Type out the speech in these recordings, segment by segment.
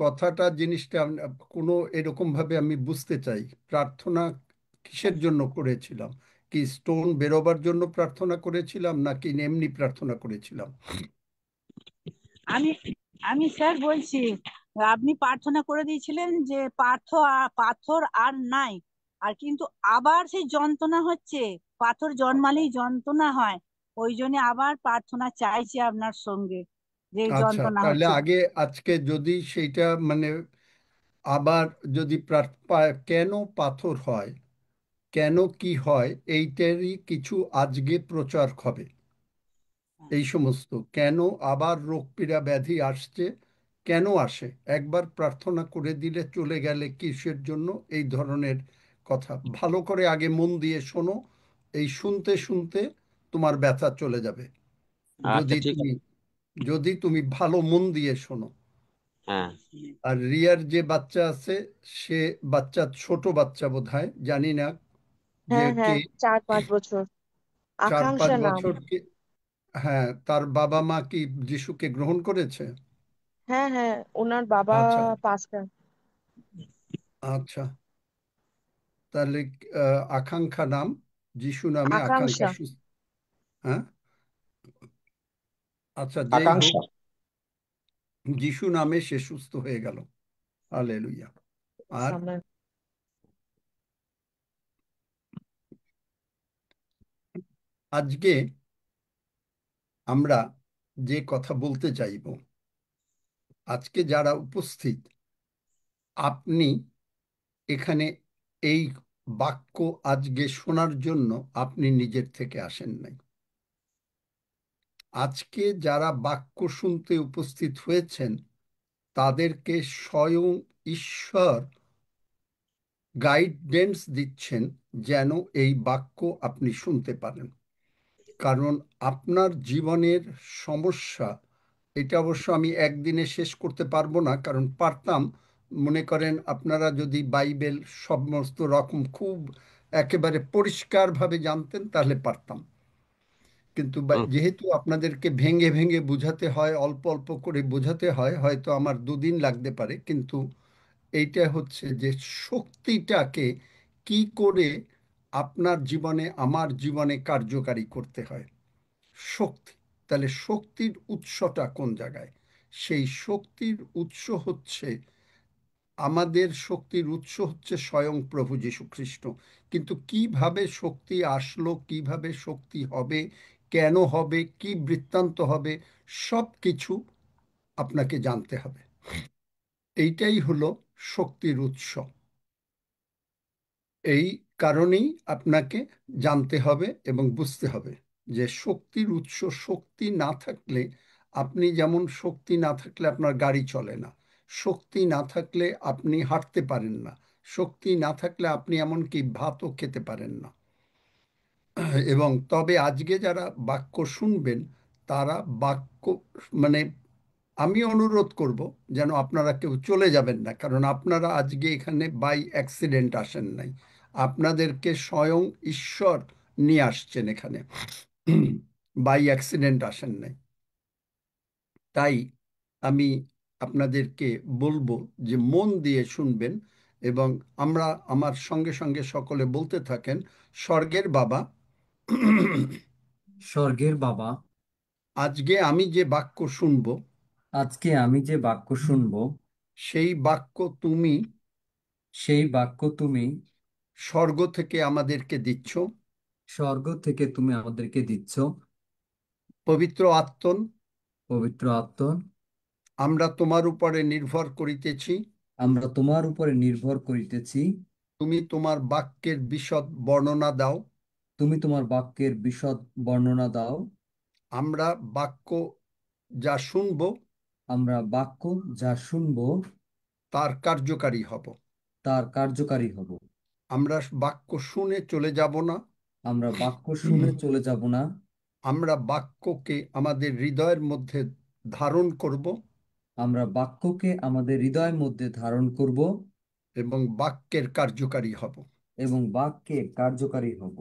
কথাটা জিনিসটা কোনো এরকম ভাবে আমি বুঝতে চাই, প্রার্থনা কিসের জন্য করেছিলাম? কি স্টোন বেরোবার জন্য প্রার্থনা করেছিলাম নাকি এমনি প্রার্থনা করেছিলাম? আমি আমি স্যার বলছি, আপনি প্রার্থনা করে দিয়েছিলেন যে পাথর আর নাই। আর কিন্তু আবার সেই যন্ত্রণা হচ্ছে, পাথর জন্মালেই যন্ত্রণা হয়। ওই জন্য আবার প্রার্থনা চাইছি আপনার সঙ্গে, যে এই আচ্ছা, যন্ত্রণা তাহলে হচ্ছে। আগে আজকে যদি সেইটা মানে আবার যদি কেন পাথর হয়, কেন কি হয়, এইটারই কিছু আজকে প্রচার হবে। এই সমস্ত কেন আবার রোগ পীড়া ব্যাধি আসছে, কেন আসে, একবার প্রার্থনা করে দিলে চলে গেলে কিসের জন্য, এই ধরনের কথা ভালো করে আগে মন দিয়ে শোনো। এই শুনতে শুনতে তোমার ব্যথা চলে যাবে, আচ্ছা, যদি ঠিক তুমি আছে। যদি তুমি ভালো মন দিয়ে শোনো। হ্যাঁ। আর রিয়ার যে বাচ্চা আছে, সে বাচ্চা ছোট বাচ্চা বোধহয়, জানি না যে হ্যাঁ কে, হ্যাঁ, 4-5 বছর। 4-5 আকাঙ্ক্ষা নাম। বছর কি? হ্যাঁ, তার বাবা মা কি যিশুকে গ্রহণ করেছে? হ্যাঁ হ্যাঁ, ওনার বাবা আচ্ছা, পাস্টার। আচ্ছা, তাহলে আকাঙ্ক্ষা নাম, যিশু নামে আকাঙ্ক্ষা আকাঙ্ক্ষা। সুস্থ। হ্যাঁ, আচ্ছা, যেই হোক, আকাঙ্ক্ষা। যিশু নামে সে সুস্থ হয়ে গেল। হালেলুয়া। আর সামনে। আজকে আমরা যে কথা বলতে চাইব, আজকে যারা উপস্থিত, আপনি এখানে এই বাক্য আজকে শোনার জন্য আপনি নিজের থেকে আসেন নাই। আজকে যারা বাক্য শুনতে উপস্থিত হয়েছেন, তাদেরকে স্বয়ং ঈশ্বর গাইডেন্স দিচ্ছেন যেন এই বাক্য আপনি শুনতে পারেন। কারণ আপনার জীবনের সমস্যা, এটা অবশ্য আমি একদিনে শেষ করতে পারবো না, কারণ পারতাম, মনে করেন আপনারা যদি বাইবেল সমস্ত রকম খুব একেবারে পরিষ্কারভাবে জানতেন তাহলে পারতাম। কিন্তু হুম। যেহেতু আপনাদেরকে ভেঙে ভেঙে বোঝাতে হয়, অল্প অল্প করে বোঝাতে হয়, হয়তো আমার 2 দিন লাগতে পারে, কিন্তু এইটা হচ্ছে যে শক্তিটাকে কি করে আপনার জীবনে আমার জীবনে কার্যকারী করতে হয়। শক্তি, তাহলে শক্তির উৎসটা কোন জায়গায়? সেই শক্তির উৎস হচ্ছে, আমাদের শক্তির উৎস হচ্ছে স্বয়ং প্রভু যীশু খ্রিস্ট। কিন্তু কিভাবে শক্তি আসলো, কিভাবে শক্তি হবে, কেন হবে, কি বৃত্তান্ত হবে, সব কিছু আপনাকে জানতে হবে। এইটাই হলো শক্তির উৎস। এই কারণেই আপনাকে জানতে হবে এবং বুঝতে হবে যে শক্তির উৎস, শক্তি না থাকলে, আপনি যেমন শক্তি না থাকলে আপনার গাড়ি চলে না, শক্তি না থাকলে আপনি হাঁটতে পারেন না, শক্তি না থাকলে আপনি এমনকি ভাতও খেতে পারেন না। এবং তবে আজকে যারা বাক্য শুনবেন, তারা বাক্য মানে আমি অনুরোধ করব যেন আপনারা কেউ চলে যাবেন না, কারণ আপনারা আজকে এখানে বাই অ্যাক্সিডেন্ট আসেন নাই, আপনাদেরকে স্বয়ং ঈশ্বর নিয়ে আসছেন এখানে, বাই অ্যাক্সিডেন্ট আসেন নাই। তাই আমি আপনাদেরকে বলবো যে মন দিয়ে শুনবেন, এবং আমার সঙ্গে সঙ্গে সকলে বলতে থাকেন, স্বর্গের বাবা, স্বর্গের বাবা, আজকে আমি যে বাক্য শুনব, আজকে আমি যে বাক্য শুনব, সেই বাক্য তুমি সেই বাক্য তুমি স্বর্গ থেকে আমাদেরকে দিচ্ছ। স্বর্গ থেকে তুমি আমাদেরকে দিচ্ছ। পবিত্র আত্মন, পবিত্র আত্মা, আমরা তোমার উপরে নির্ভর করিতেছি। আমরা তোমার উপরে নির্ভর করিতেছি। তুমি তোমার বাক্যের বিশদ বর্ণনা দাও। তুমি তোমার বাক্যের বিশদ বর্ণনা দাও। আমরা বাক্য যা শুনব, আমরা বাক্য যা শুনব, তার কার্যকারী হব। তার কার্যকারী হব। আমরা বাক্য শুনে চলে যাব না, আমরা বাক্য শুনে চলে যাব না। আমরা বাক্যকে আমাদের হৃদয়ের মধ্যে ধারণ করব আমরা বাক্যকে আমাদের হৃদয়ের মধ্যে ধারণ করব এবং বাক্যের কার্যকারী হব। এবং বাক্যের কার্যকারী হব।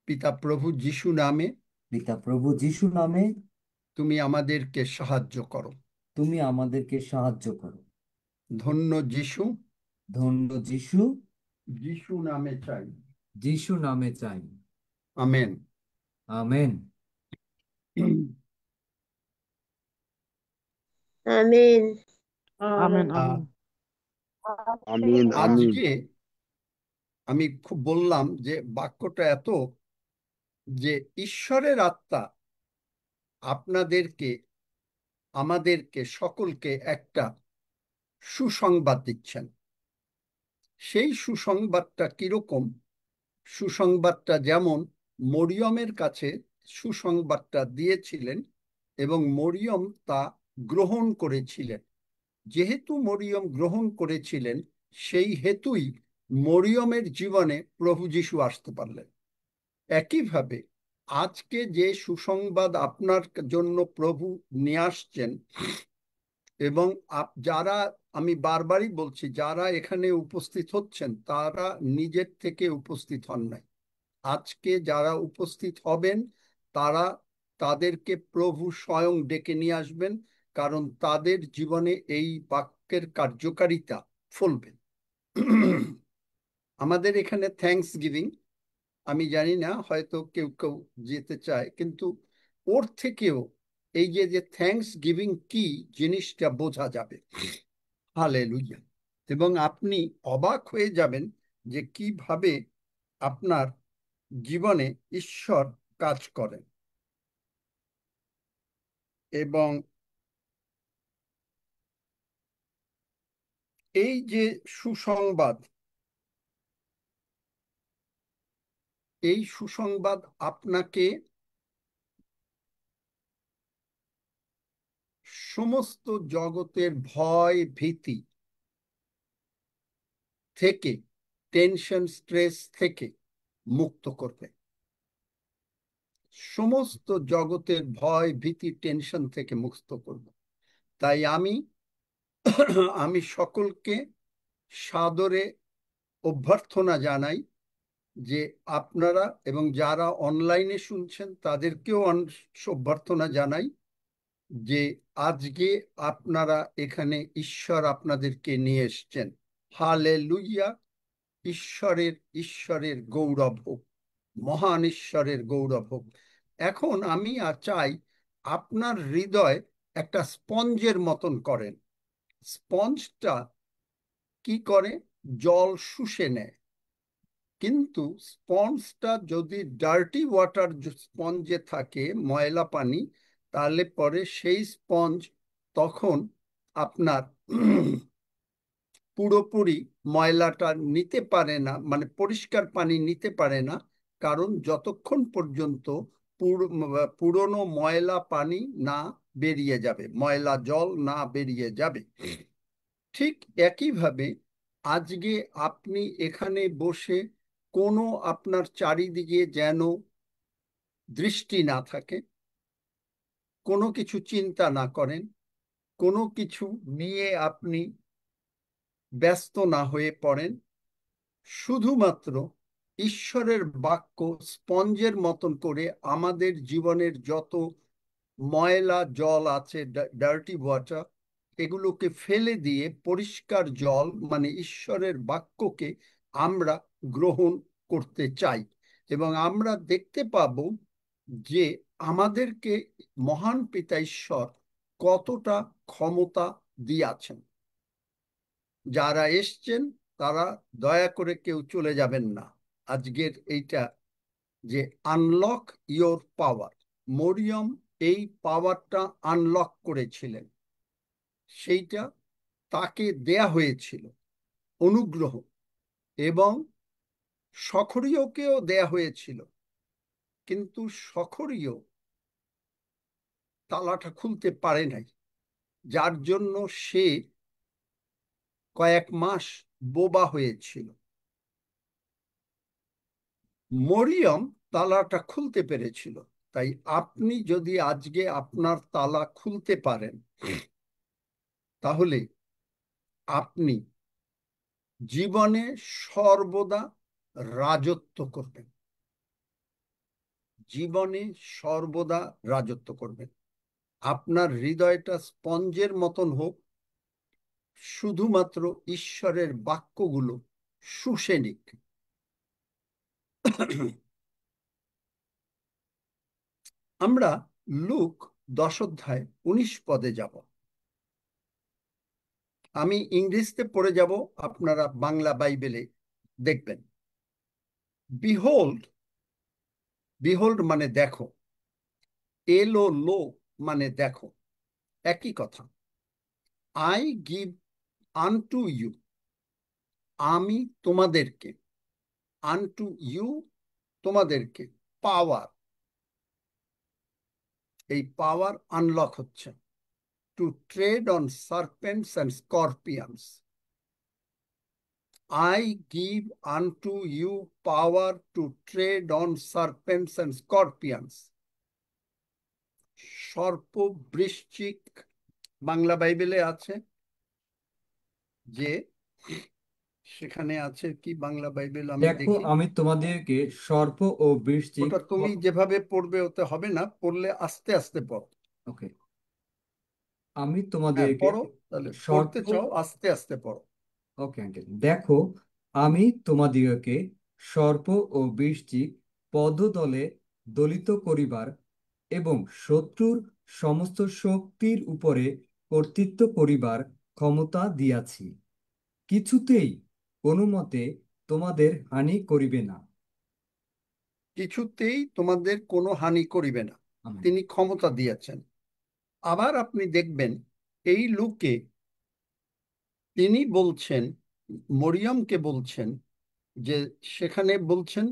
পিতা প্রভু যিশু নামে পিতা প্রভু যিশু নামে তুমি আমাদেরকে সাহায্য করো। তুমি আমাদেরকে সাহায্য করো। ধন্য যিশু, ধন্য যিশু, যিশু নামে চাই। যিশু নামে চাই। আমেন। আমেন। আমিন। আমেন আহ, আমেন। আমিন আমিন। আজকে আমি খুব বললাম যে বাক্যটা এত, যে ঈশ্বরের আত্মা আপনাদেরকে, আমাদেরকে সকলকে একটা সুসংবাদ দিচ্ছেন। সেই সুসংবাদটা কিরকম? সুসংবাদটা যেমন মরিয়মের কাছে সুসংবাদটা দিয়েছিলেন এবং মরিয়ম তা গ্রহণ করেছিলেন। যেহেতু মরিয়ম গ্রহণ করেছিলেন, সেই হেতুই মরিয়মের জীবনে প্রভু যিশু আসতে পারলেন। একইভাবে আজকে যে সুসংবাদ আপনার জন্য প্রভু নিয়ে আসছেন, এবং যারা, আমি বারবারই বলছি, যারা এখানে উপস্থিত হচ্ছেন তারা নিজের থেকে উপস্থিত হন নাই। আজকে যারা উপস্থিত হবেন তারা, তাদেরকে প্রভু স্বয়ং ডেকে নিয়ে আসবেন, কারণ তাদের জীবনে এই বাক্যের কার্যকারিতা ফলবে। আমাদের এখানে থ্যাঙ্কস গিভিং, আমি জানি না, হয়তো কেউ কেউ যেতে চায়, কিন্তু ওর থেকেও এই যে যে থ্যাঙ্কস গিভিং কি জিনিসটা বোঝা যাবে। হালেলুয়া। এবং আপনি অবাক হয়ে যাবেন যে কিভাবে আপনার জীবনে ঈশ্বর কাজ করেন। এবং এই যে সুসংবাদ, এই সুসংবাদ আপনাকে সমস্ত জগতের ভয় ভীতি থেকে, টেনশন স্ট্রেস থেকে মুক্ত করবে। সমস্ত জগতের ভয় ভীতি টেনশন থেকে মুক্ত করবে। তাই আমি সকলকে সাদরে অভ্যর্থনা জানাই যে আপনারা, এবং যারা অনলাইনে শুনছেন তাদেরকেও অভ্যর্থনা জানাই যে আজকে আপনারা এখানে ঈশ্বর আপনাদেরকে নিয়ে এসছেন। হালেলুয়া। ঈশ্বরের গৌরব হোক, মহান ঈশ্বরের গৌরব হোক। এখন আমি চাই আপনার হৃদয় একটা স্পঞ্জের মতন করেন। স্পঞ্জটা কি করে? জল শুষে নেয়। কিন্তু স্পঞ্জটা যদি ডার্টি ওয়াটার স্পঞ্জে থাকে, ময়লা পানি, তাহলে পরে সেই স্পঞ্জ তখন আপনার পুরোপুরি ময়লাটা নিতে পারে না, মানে পরিষ্কার পানি নিতে পারে না। কারণ যতক্ষণ পর্যন্ত পুরনো ময়লা পানি না বেরিয়ে যাবে, ময়লা জল না বেরিয়ে যাবে। ঠিক একইভাবে আজকে আপনি এখানে বসে কোনো আপনার চারিদিকে যেন দৃষ্টি না থাকে, কোনো কিছু চিন্তা না করেন, কোনো কিছু নিয়ে আপনি ব্যস্ত না হয়ে পড়েন। শুধুমাত্র ঈশ্বরের বাক্য স্পঞ্জের মতন করে আমাদের জীবনের যত ময়লা জল আছে, ডার্টি ওয়াটার, এগুলোকে ফেলে দিয়ে পরিষ্কার জল মানে ঈশ্বরের বাক্যকে আমরা গ্রহণ করতে চাই। এবং আমরা দেখতে পাব যে আমাদেরকে মহান পিতা ঈশ্বর কতটা ক্ষমতা দিয়েছেন। যারা এসছেন তারা দয়া করে কেউ চলে যাবেন না। আজকের এইটা যে আনলক ইয়োর পাওয়ার, মরিয়ম এই পাওয়ারটা আনলক করেছিলেন, সেইটা তাকে দেয়া হয়েছিল অনুগ্রহ, এবং সখরীয়কেও দেয়া হয়েছিল, কিন্তু সখরীয় তালাটা খুলতে পারে নাই, যার জন্য সে কয়েক মাস বোবা হয়েছিল। মরিয়ম তালাটা খুলতে পেরেছিল। তাই আপনি যদি আজকে আপনার তালা খুলতে পারেন, তাহলে আপনি জীবনে সর্বদা রাজত্ব করবেন। জীবনে সর্বদা রাজত্ব করবেন। আপনার হৃদয়টা স্পঞ্জের মতন হোক, শুধুমাত্র ঈশ্বরের বাক্যগুলো শুষে নিক। আমরা লুক 10 অধ্যায় 19 পদে যাব। আমি ইংরেজিতে পড়ে যাব, আপনারা বাংলা বাইবেলে দেখবেন। বিহোল্ড, বিহোল্ড মানে দেখো, এলো লো মানে দেখো, একই কথা। আই গিভ আনটু ইউ, আমি তোমাদেরকে, আনটু ইউ তোমাদেরকে, পাওয়ার, এই পাওয়ার আনলক হচ্ছে to tread on serpents and scorpions. I give unto you power to tread on serpents and scorpions. সর্প বৃশ্চিক বাংলা বাইবেলে আছে, যে সেখানে আছে কি বাংলা বাইবেল আমি দেখো দেখি। আমি তোমাদেরকে সর্প ও বৃশ্চিক ওটা তুমি যেভাবে পড়বে ওতে হবে না, পড়লে আস্তে আস্তে পড়ো। ওকে, আমি হ্যাঁ তোমাদেরকে পড়ো, তাহলে সর্প, পড়তে চাও আস্তে আস্তে পড়ো। ওকে আঙ্কেল, দেখো আমি তোমাদিগকে সর্প ও বৃশ্চিক পদতলে দলিত করিবার এবং শত্রুর সমস্ত শক্তির উপরে কর্তৃত্ব করিবার ক্ষমতা দিয়াছি। কিছুতেই কোনো মতে তোমাদের হানি করিবে না। কিছুতেই তোমাদের কোনো হানি করিবে না, আমেন। তিনি ক্ষমতা দিয়েছেন। আবার আপনি দেখবেন এই লুকে তিনি বলছেন, মরিয়মকে বলছেন, যে সেখানে বলছেন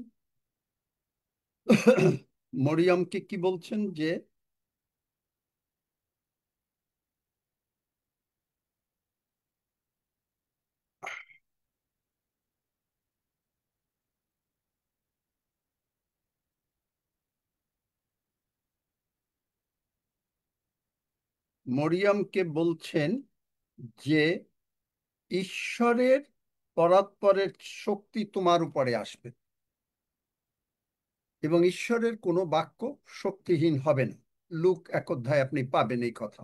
মরিয়মকে কি বলছেন, যে মরিয়মকে বলছেন যে ঈশ্বরের পরাৎপরের শক্তি তোমার উপরে আসবে এবং ঈশ্বরের কোনো বাক্য শক্তিহীন হবে না। লুক 1 অধ্যায় আপনি পাবেন এই কথা।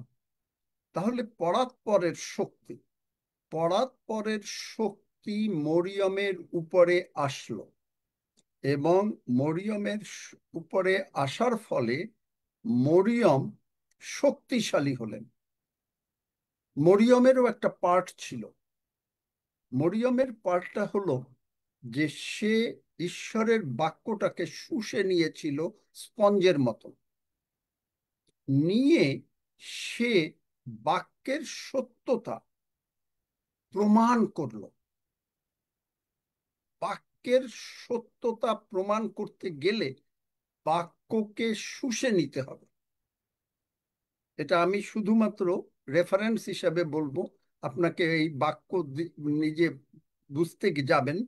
তাহলে পরাৎপরের শক্তি, পরাৎপরের শক্তি মরিয়মের উপরে আসলো এবং মরিয়মের উপরে আসার ফলে মরিয়ম শক্তিশালী হলেন। মরিয়মেরও একটা পার্ট ছিল। মরিয়মের পার্টটা হলো যে সে ঈশ্বরের বাক্যটাকে শুষে নিয়েছিল স্পঞ্জের মতো, নিয়ে সে বাক্যের সত্যতা প্রমাণ করলো। বাক্যের সত্যতা প্রমাণ করতে গেলে বাক্যকে শুষে নিতে হবে। এটা আমি শুধুমাত্র রেফারেন্স হিসাবে বলবো, আপনাকে এই বাক্য নিজে বুঝতে যাবেন,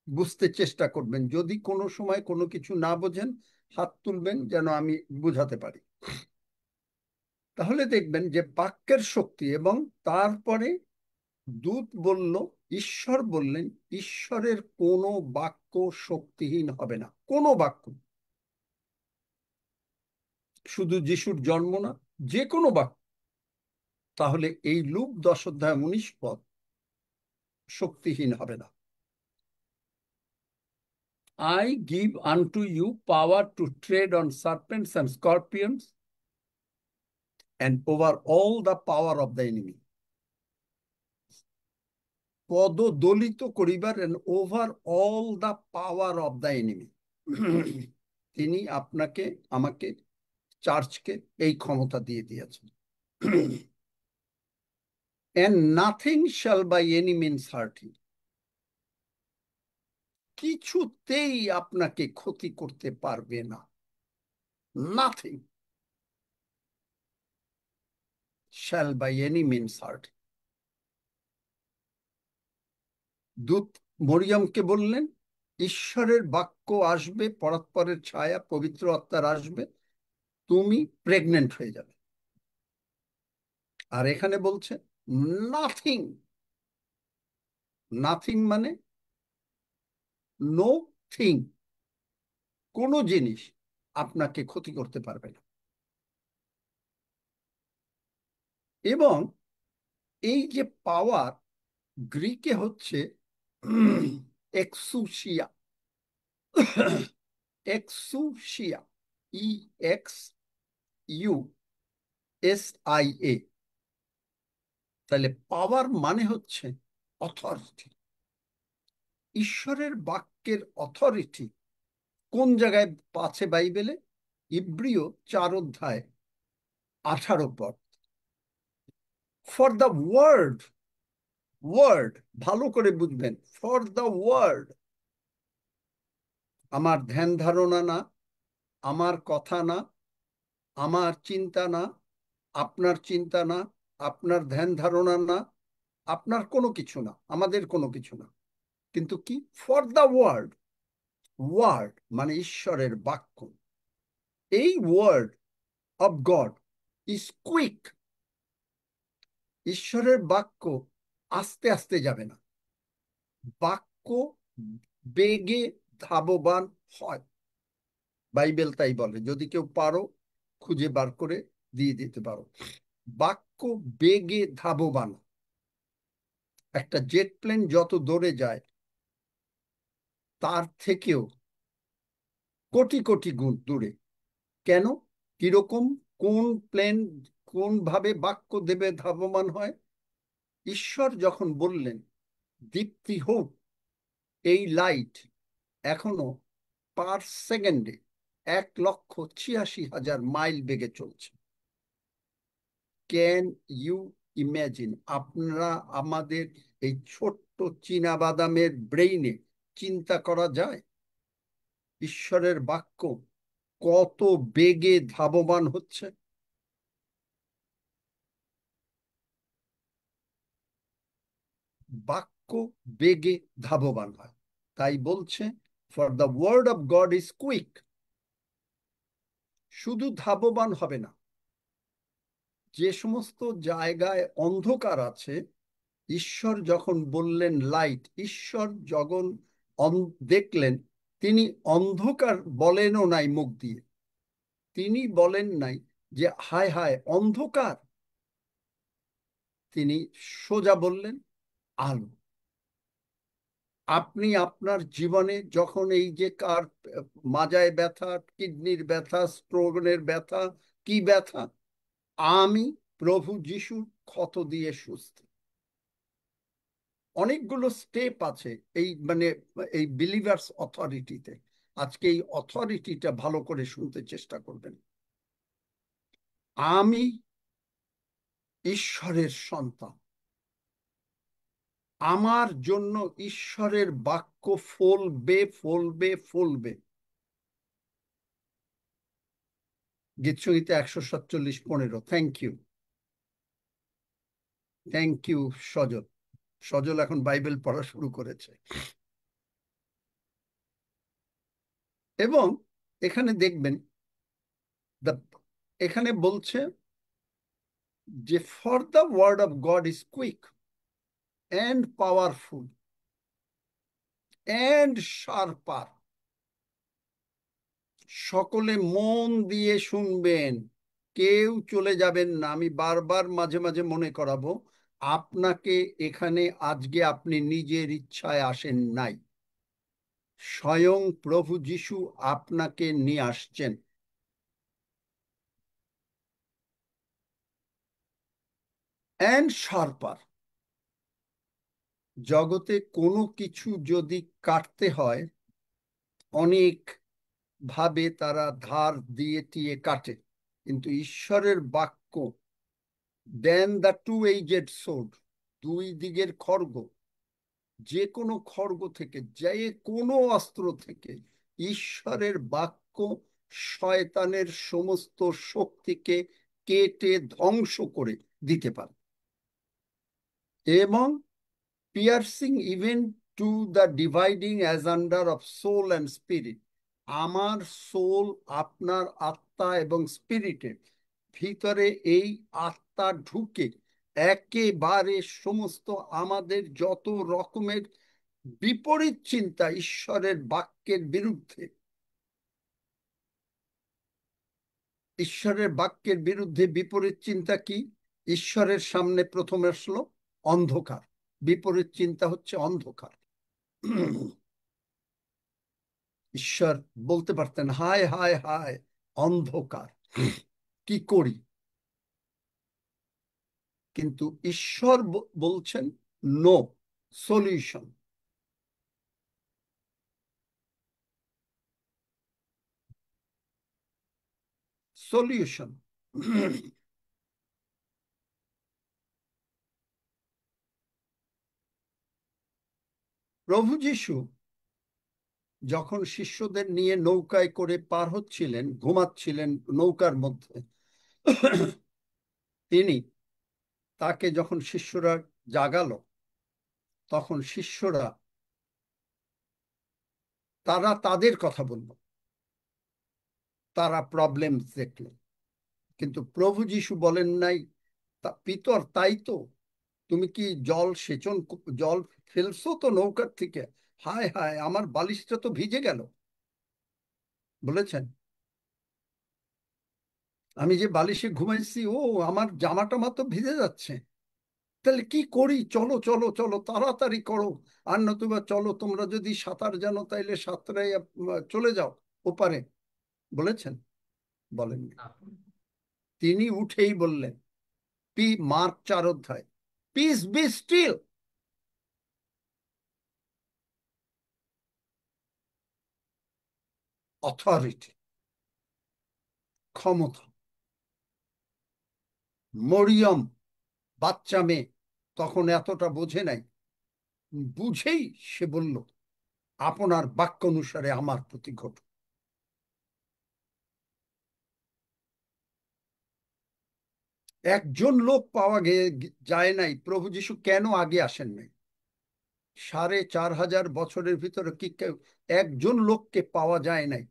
বুঝতে চেষ্টা করবেন। যদি কোনো সময় কোনো কিছু না বোঝেন হাত তুলবেন যেন আমি বুঝাতে পারি। তাহলে দেখবেন যে বাক্যের শক্তি, এবং তারপরে দূত বলল, ঈশ্বর বললেন, ঈশ্বরের কোনো বাক্য শক্তিহীন হবে না, কোনো বাক্য, শুধু যিশুর জন্ম না, যে কোনো বাক্য। তাহলে এই লুক 10 অধ্যায় 19 পদ শক্তিহীন হবে না। I give unto you power to tread on serpents and scorpions and over all the power of the enemy. পদ দলিত করিবার, and over all the power of the enemy. তিনি আপনাকে, আমাকে, চার্চকে এই ক্ষমতা দিয়ে দিয়েছেন। And nothing shall by any means hurt you. কিছুতেই আপনাকে ক্ষতি করতে পারবে না। Nothing shall by any means hurt. দূত মরিয়মকে বললেন, ঈশ্বরের বাক্য আসবে, পরাৎপরের ছায়া পবিত্র আত্মার আসবে, তুমি প্রেগনেন্ট হয়ে যাবে। আর এখানে বলছে নাথিং, নাথিং মানে নো থিং, কোনো জিনিস আপনাকে ক্ষতি করতে পারবে না। এবং এই যে পাওয়ার, গ্রিকে হচ্ছে এক্সুশিয়া। এক্সুশিয়া, EXUSIA। তাহলে পাওয়ার মানে হচ্ছে অথরিটি। ঈশ্বরের বাক্যের অথরিটি কোন জায়গায় আছে বাইবেলে? ইব্রিয় 4 অধ্যায় 18 পদ। ফর দ্য ওয়ার্ড, ওয়ার্ড ভালো করে বুঝবেন, ফর দ্য ওয়ার্ড, আমার ধ্যান ধারণা না, আমার কথা না, আমার চিন্তা না, আপনার চিন্তা না, আপনার ধ্যান ধারণা না, আপনার কোনো কিছু না, আমাদের কোনো কিছু না, কিন্তু কি? For the word. ওয়ার্ড মানে ঈশ্বরের বাক্য। এই word of God is quick. ঈশ্বরের বাক্য আস্তে আস্তে যাবে না, বাক্য বেগে ধাবমান হয়। বাইবেল তাই বলে, যদি কেউ পারো খুঁজে বার করে দিয়ে দিতে পারো। বাক্য বেগে ধাবমান। একটা জেট প্লেন যত দৌড়ে যায় তার থেকেও কোটি কোটি গুণ দূরে। কেন? কিরকম? কোন প্লেন কোন ভাবে বাক্য দেবে ধাবমান হয়? ঈশ্বর যখন বললেন দীপ্তি হোক, এই লাইট এখনো পার সেকেন্ডে 1,86,000 মাইল বেগে চলছে। Can you imagine? আপনারা আমাদের এই ছোট্ট চীনা বাদামের ব্রেইনে চিন্তা করা যায় ঈশ্বরের বাক্য কত বেগে ধাবমান হচ্ছে? বাক্য বেগে ধাবমান হয়। তাই বলছে for the word of God is quick. শুধু ধাবমান হবে না, যে সমস্ত জায়গায় অন্ধকার আছে, ঈশ্বর যখন বললেন লাইট, ঈশ্বর যখন দেখলেন, তিনি অন্ধকার বলেনও নাই মুখ দিয়ে। তিনি বলেন নাই যে হায় হায় অন্ধকার, তিনি সোজা বললেন আলো। আপনি আপনার জীবনে যখন এই যে কার মাজায় ব্যথা, কিডনির ব্যথা, স্ট্রোকের ব্যথা, কি ব্যথা, আমি প্রভু যিশুর ক্ষত দিয়ে সুস্থ। অনেকগুলো স্টেপ আছে এই মানে এই বিলিভার্স অথরিটিতে। আজকে এই অথরিটিটা ভালো করে শুনতে চেষ্টা করবেন। আমি ঈশ্বরের সন্তান, আমার জন্য ঈশ্বরের বাক্য ফলবে ফলবে ফলবে। গীতসংহিতা 147:15। থ্যাংক ইউ, থ্যাংক ইউ সজল। সজল এখন বাইবেল পড়া শুরু করেছে। এবং এখানে দেখবেন এখানে বলছে যে for the word of God is quick and powerful and sharper. সকলে মন দিয়ে শুনবেন, কেউ চলে যাবেন না। আমি বারবার মাঝে মাঝে মনে করাবো, আপনাকে এখানে আজকে আপনি নিজের ইচ্ছায় আসেন নাই, স্বয়ং প্রভু যিশু আপনাকে নিয়ে আসছেন। And sharper. জগতে কোনো কিছু যদি কাটতে হয়, অনেক ভাবে তারা ধার দিয়ে টিয়ে কাটে, কিন্তু ঈশ্বরের বাক্য দেন দ্য টু এজেড সোর্ড, দুই দিকের খড়গ। যে কোনো খড়গ থেকে, যে কোনো অস্ত্র থেকে ঈশ্বরের বাক্য শয়তানের সমস্ত শক্তিকে কেটে ধ্বংস করে দিতে পারে। এবং piercing even to the dividing asunder of soul and spirit. আমার সোল, আপনার আত্মা এবং স্পিরিটের ভিতরে এই আত্মা ঢুকে একেবারে সমস্ত আমাদের যত রকমের বিপরীত চিন্তা ঈশ্বরের বাক্যের বিরুদ্ধে, ঈশ্বরের বাক্যের বিরুদ্ধে বিপরীত চিন্তা কি? ঈশ্বরের সামনে প্রথমে আসলো অন্ধকার, বিপরীত চিন্তা হচ্ছে অন্ধকার। ঈশ্বর বলতে পারতেন, হায় হায় হায় অন্ধকার, কি করি? কিন্তু ঈশ্বর বলছেন নো, সলিউশন। সলিউশন। প্রভু যিশু যখন শিষ্যদের নিয়ে নৌকায় করে পার হচ্ছিলেন, ঘুমাচ্ছিলেন নৌকার মধ্যে, তিনি তাকে যখন শিষ্যরা জাগালো, তখন শিষ্যরা তারা তাদের কথা বলল, তারা প্রবলেম দেখল। কিন্তু প্রভু যিশু বলেন নাই, পিতর তাই তো, তুমি কি জল ফেলছো তো নৌকার থেকে? হায় হায় আমার বালিশটা তো ভিজে গেল। বলেছেন, আমি যে বালিশে ঘুমাইছি, ও আমার জামা টামা তো ভিজে যাচ্ছে, তাহলে কি করি? চলো চলো চলো, তাড়াতাড়ি করো, আর নতুবা চলো, তোমরা যদি সাঁতার জানো তাইলে সাঁতরাই চলে যাও ওপারে। বলেছেন? বলেননি। তিনি উঠেই বললেন, মার্ক 4 অধ্যায়, পিস বি স্টিল। অথরিটি, ক্ষমতা। মরিয়ম বাচ্চা মেয়ে, তখন এতটা বোঝে নাই, বুঝেই সে বলল, আপনার বাক্য অনুসারে আমার প্রতি ঘটুক। একজন লোক পাওয়া যায় নাই, প্রভু যিশু কেন আগে আসেন নাই? 4,500 বছরের ভিতরে কি একজন লোককে পাওয়া যায় নাই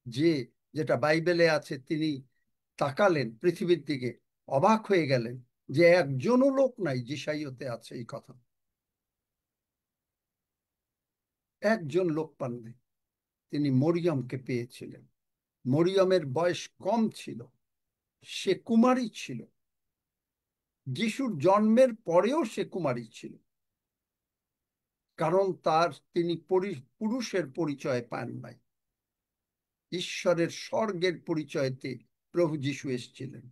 যে, যেটা বাইবেলে আছে, তিনি তাকালেন পৃথিবীর দিকে, অবাক হয়ে গেলেন যে একজনও লোক নাই যিশাইয়তে আছে এই কথা। একজন লোক পাননি। তিনি মরিয়মকে পেয়েছিলেন। মরিয়মের বয়স কম ছিল, সে কুমারী ছিল। যিশুর জন্মের পরেও সে কুমারী ছিল, কারণ তিনি পুরুষের পরিচয় পান নাই। ঈশ্বরের স্বর্গের পরিচয়তে প্রভু যিশু এসেছিলেন।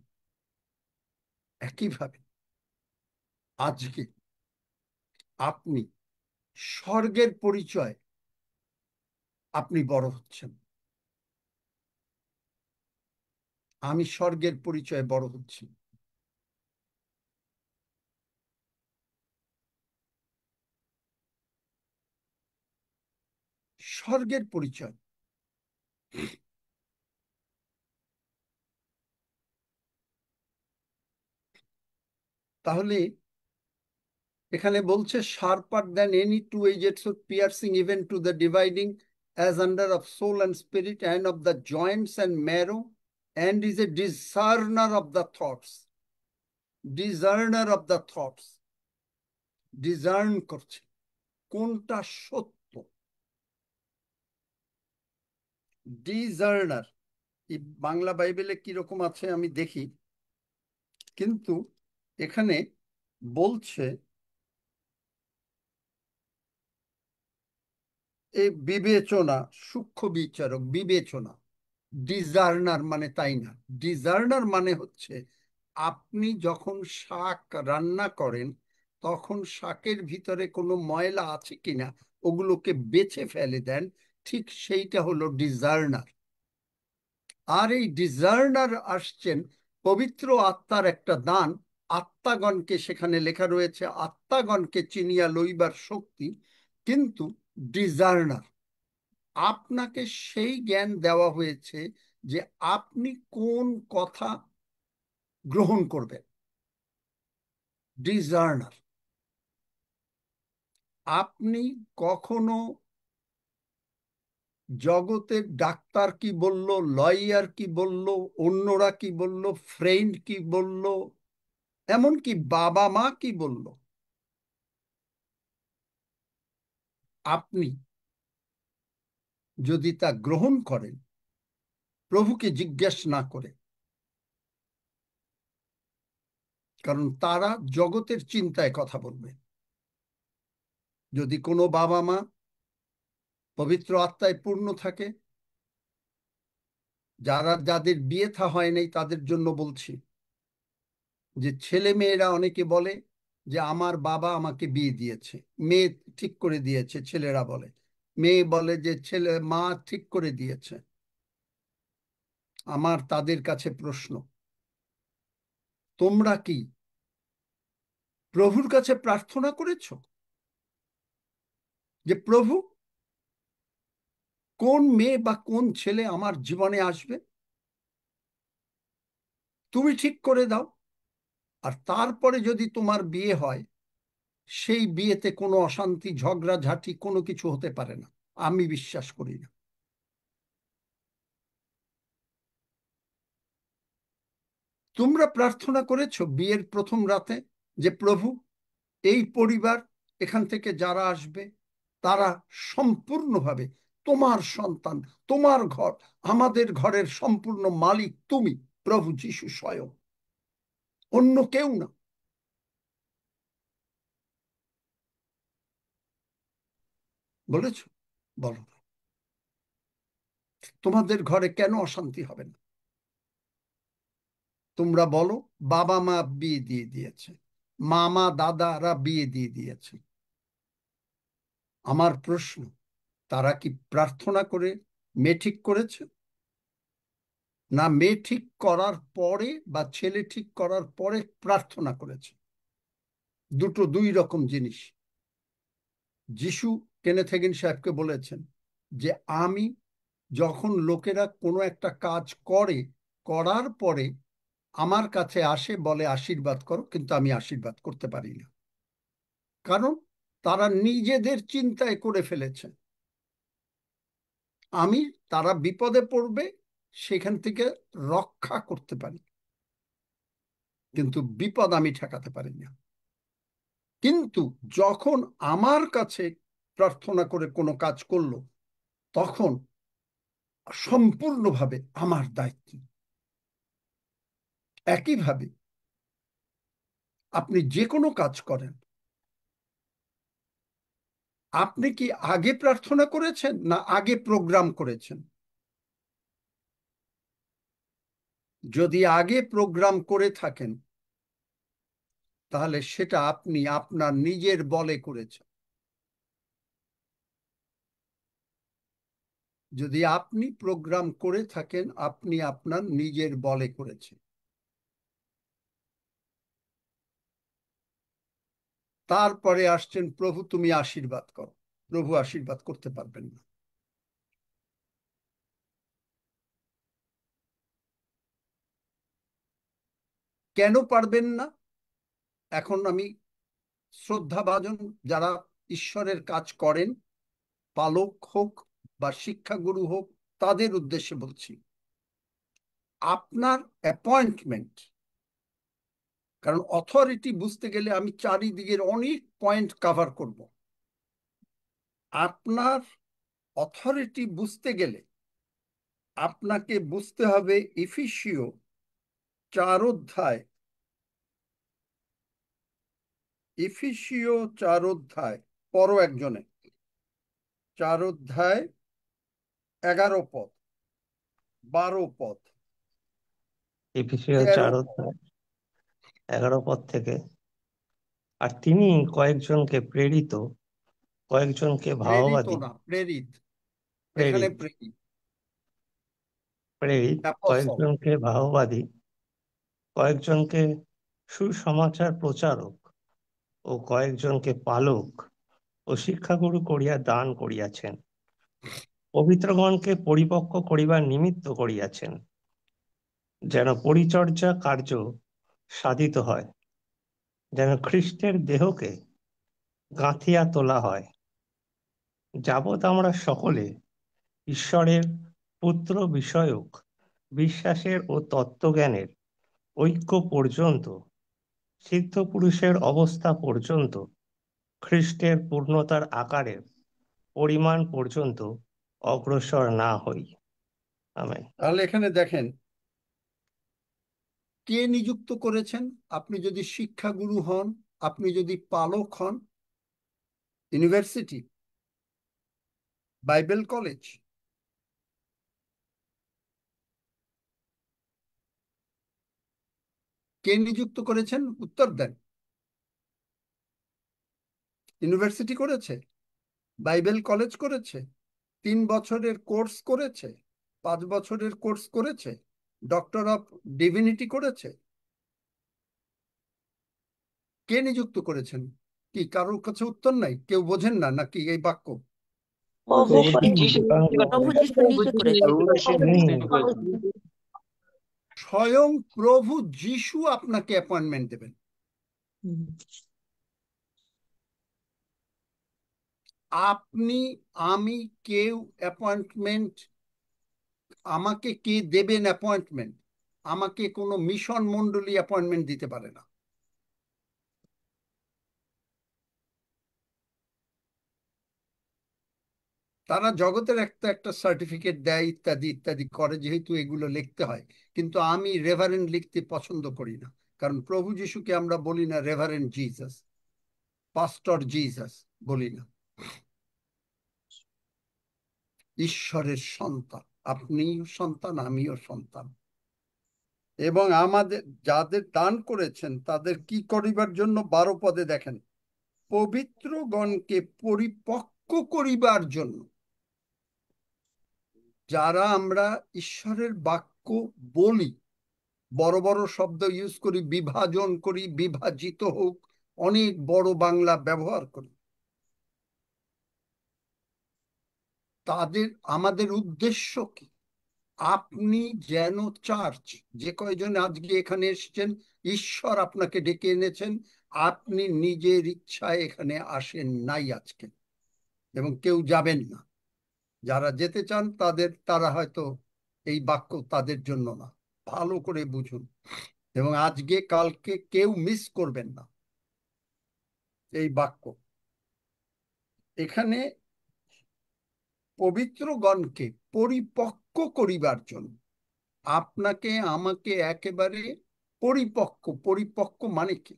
একইভাবে আজকে আপনি স্বর্গের পরিচয়, আপনি বড় হচ্ছেন। আমি স্বর্গের পরিচয়ে বড় হচ্ছি। স্বর্গের পরিচয়। তাহলে এখানে বলছে, sharper than any two edged sword, piercing even to the dividing asunder of soul and spirit and of the joints and marrow, and is a discerner of the thoughts. Discerner of the thoughts, discern করছে কোনটা সত্য। ডিসার্নার বাংলা বাইবেলে কিরকম আছে আমি দেখি, কিন্তু এখানে বলছে এই বিবেচনা, সূক্ষ্ম বিচারক, বিবেচনা। ডিজার্নার মানে তাই না। ডিজার্নার মানে হচ্ছে, আপনি যখন শাক রান্না করেন, তখন শাকের ভিতরে কোনো ময়লা আছে কিনা ওগুলোকে বেছে ফেলে দেন, ঠিক সেইটা হলো ডিজার্নার। আর এই ডিজার্নার আসছেন পবিত্র আত্মার একটা দান, আত্মাগণকে, সেখানে লেখা রয়েছে আত্মাগণকে চিনিয়া লইবার শক্তি। কিন্তু ডিজার্নার, আপনাকে সেই জ্ঞান দেওয়া হয়েছে যে আপনি কোন কথা গ্রহণ করবেন। ডিজার্নার। আপনি কখনো জগতের ডাক্তার কি বলল, লয়ার কি বলল, অন্যরা কি বলল, ফ্রেন্ড কি বলল, এমনকি বাবা মা কি বলল, আপনি যদি তা গ্রহণ করেন প্রভুকে জিজ্ঞেস না করে, কারণ তারা জগতের চিন্তায় কথা বলবে। যদি কোনো বাবা মা পবিত্র আত্মায় পূর্ণ থাকে, যাদের বিয়ে থা হয় নাই তাদের জন্য বলছি, যে ছেলে মেয়েরা অনেকে বলে যে আমার বাবা আমাকে বিয়ে দিয়েছে, মেয়ে ঠিক করে দিয়েছে, ছেলেরা বলে। মেয়ে বলে যে মা ঠিক করে দিয়েছে। আমার তাদের কাছে প্রশ্ন, তোমরা কি প্রভুর কাছে প্রার্থনা করেছ যে প্রভু কোন মেয়ে বা কোন ছেলে আমার জীবনে আসবে, তুমি ঠিক করে দাও। আর তারপরে যদি তোমার বিয়ে হয়, সেই বিয়েতে কোনো অশান্তি, ঝগড়াঝাটি কোনো কিছু হতে পারে না। আমি বিশ্বাস করি না। তোমরা প্রার্থনা করেছো বিয়ের প্রথম রাতে যে প্রভু এই পরিবার, এখান থেকে যারা আসবে তারা সম্পূর্ণভাবে তোমার সন্তান, তোমার ঘর, আমাদের ঘরের সম্পূর্ণ মালিক তুমি, প্রভু যিশু স্বয়ং, অন্য কেউ না। বলেছো? বলো না। তোমাদের ঘরে কেন অশান্তি হবে না? তোমরা বলো বাবা মা বিয়ে দিয়ে দিয়েছে, মামা দাদারা বিয়ে দিয়ে দিয়েছে। আমার প্রশ্ন, তারা কি প্রার্থনা করে মেয়ে ঠিক করেছে, না মেয়ে ঠিক করার পরে বা ছেলে ঠিক করার পরে প্রার্থনা করেছে? দুটো দুই রকম জিনিস। যিশু কেনেথ হেগিন সাহেবকে বলেছেন যে আমি যখন লোকেরা কোনো একটা কাজ করে, করার পরে আমার কাছে আসে বলে আশীর্বাদ করো, কিন্তু আমি আশীর্বাদ করতে পারি না। কারণ তারা নিজেদের চিন্তায় করে ফেলেছে। আমি তারা বিপদে পড়বে সেখান থেকে রক্ষা করতে পারি, কিন্তু বিপদ আমি ঠেকাতে পারি না। কিন্তু যখন আমার কাছে প্রার্থনা করে কোনো কাজ করলো, তখন সম্পূর্ণভাবে আমার দায়িত্ব। একইভাবে আপনি যে কোনো কাজ করেন, আপনি কি আগে প্রার্থনা করেছেন না আগে প্রোগ্রাম করেছেন? যদি আগে প্রোগ্রাম করে থাকেন, তাহলে সেটা আপনি আপনার নিজের বলে করেছেন। যদি আপনি প্রোগ্রাম করে থাকেন, আপনি আপনার নিজের বলে করেছেন। তারপরে আসছেন প্রভু তুমি আশীর্বাদ করো। প্রভু আশীর্বাদ করতে পারবেন না। কেন পারবেন না? এখন আমি শ্রদ্ধাভাজন যারা ঈশ্বরের কাজ করেন, পালক হোক বা শিক্ষাগুরু হোক, তাদের উদ্দেশ্যে বলছি, আপনার অ্যাপয়েন্টমেন্ট, কারণ অথরিটি বুঝতে গেলে আমি চারিদিকের অনেক পয়েন্ট কভার করব। আপনার অথরিটি বুঝতে গেলে আপনাকে বুঝতে হবে এফেসীয় 4 অধ্যায়, এফেসীয় 4 অধ্যায়, পড়ো একজনে, 4 অধ্যায় 11 পদ, 12 পদ, এফেসীয় 13 4 পদ। অধ্যায় 11 পদ থেকে। আর তিনি কয়েকজনকে প্রেরিত, কয়েকজনকে প্রেরিত ভাওবাদী, না, প্রেরিত। এখানে প্রেরিত প্রেরিত, প্রেরিত অ্যাপোস্টল। কয়েকজনকে ভাওবাদী, কয়েকজনকে সুসমাচার প্রচারক ও কয়েকজনকে পালক ও শিক্ষাগুরু করিয়া দান করিয়াছেন, পবিত্রগণকে পরিপক্ব করিবার নিমিত্ত করিয়াছেন, যেন পরিচর্যা কার্য সাধিত হয়, যেন খ্রিস্টের দেহকে গাঁথিয়া তোলা হয়, যাবৎ আমরা সকলে ঈশ্বরের পুত্র বিষয়ক বিশ্বাসের ও তত্ত্বজ্ঞানের ঐক্য পর্যন্ত, সিদ্ধ পুরুষের অবস্থা পর্যন্ত, খ্রিস্টের পূর্ণতার আকারের পরিমাণ পর্যন্ত অগ্রসর না হই। আমেন। তাহলে এখানে দেখেন, কে নিযুক্ত করেছেন? আপনি যদি শিক্ষাগুরু হন, আপনি যদি পালক হন, ইউনিভার্সিটি, বাইবেল কলেজ, কে নিযুক্ত করেছেন? উত্তর দেন। ইউনিভার্সিটি করেছে, বাইবেল কলেজ করেছে, 3 বছরের কোর্স করেছে, 5 বছরের কোর্স করেছে, ডক্টর অফ ডিভিনিটি করেছে। কে নিযুক্ত করেছেন? কি কারোর কাছে উত্তর নাই? কেউ বোঝেন না নাকি এই বাক্য? প্রভু প্রভু যিশু প্রভু যিশু নিযুক্ত করেছেন। স্বয়ং প্রভু যিশু আপনাকে অ্যাপয়েন্টমেন্ট দেবেন। আপনি, আমি, কেউ অ্যাপয়েন্টমেন্ট, আমাকে কে দেবেন অ্যাপয়েন্টমেন্ট? আমাকে কোনো মিশন মন্ডলী অ্যাপয়েন্টমেন্ট দিতে পারে না। তারা জগতের একটা একটা সার্টিফিকেট দেয়, ইত্যাদি ইত্যাদি করে, যেহেতু এগুলো লিখতে হয়। কিন্তু আমি রেভারেন্ড লিখতে পছন্দ করি না, কারণ প্রভু যিশুকে আমরা বলি না রেভারেন্ড জিসাস, পাস্টর জিসাস বলি না। ঈশ্বরের সন্তান, আপনিও সন্তান, আমিও সন্তান। এবং আমাদের যাদের দান করেছেন তাদের কি করিবার জন্য? 12 পদে দেখেন, পবিত্রগণকে পরিপক্ক করিবার জন্য। যারা আমরা ঈশ্বরের বাক্য বলি, বড় বড় শব্দ ইউজ করি, বিভাজন করি, বিভাজিত হোক, অনেক বড় বাংলা ব্যবহার করি, তাদের, আমাদের উদ্দেশ্য কি? আপনি যেন চার্চ, যে কয়জন আজকে এখানে এসেছেন, ঈশ্বর আপনাকে ডেকে এনেছেন, আপনি নিজের ইচ্ছায় এখানে আসেন নাই আজকে, এবং কেউ যাবেন না। যারা যেতে চান তারা হয়তো এই বাক্য তাদের জন্য না। ভালো করে বুঝুন, এবং আজকে কালকে কেউ মিস করবেন না এই বাক্য। এখানে পবিত্রগণকে পরিপক্ক করিবার জন্য, আপনাকে আমাকে একেবারে পরিপক্ক। পরিপক্ক মানে কি?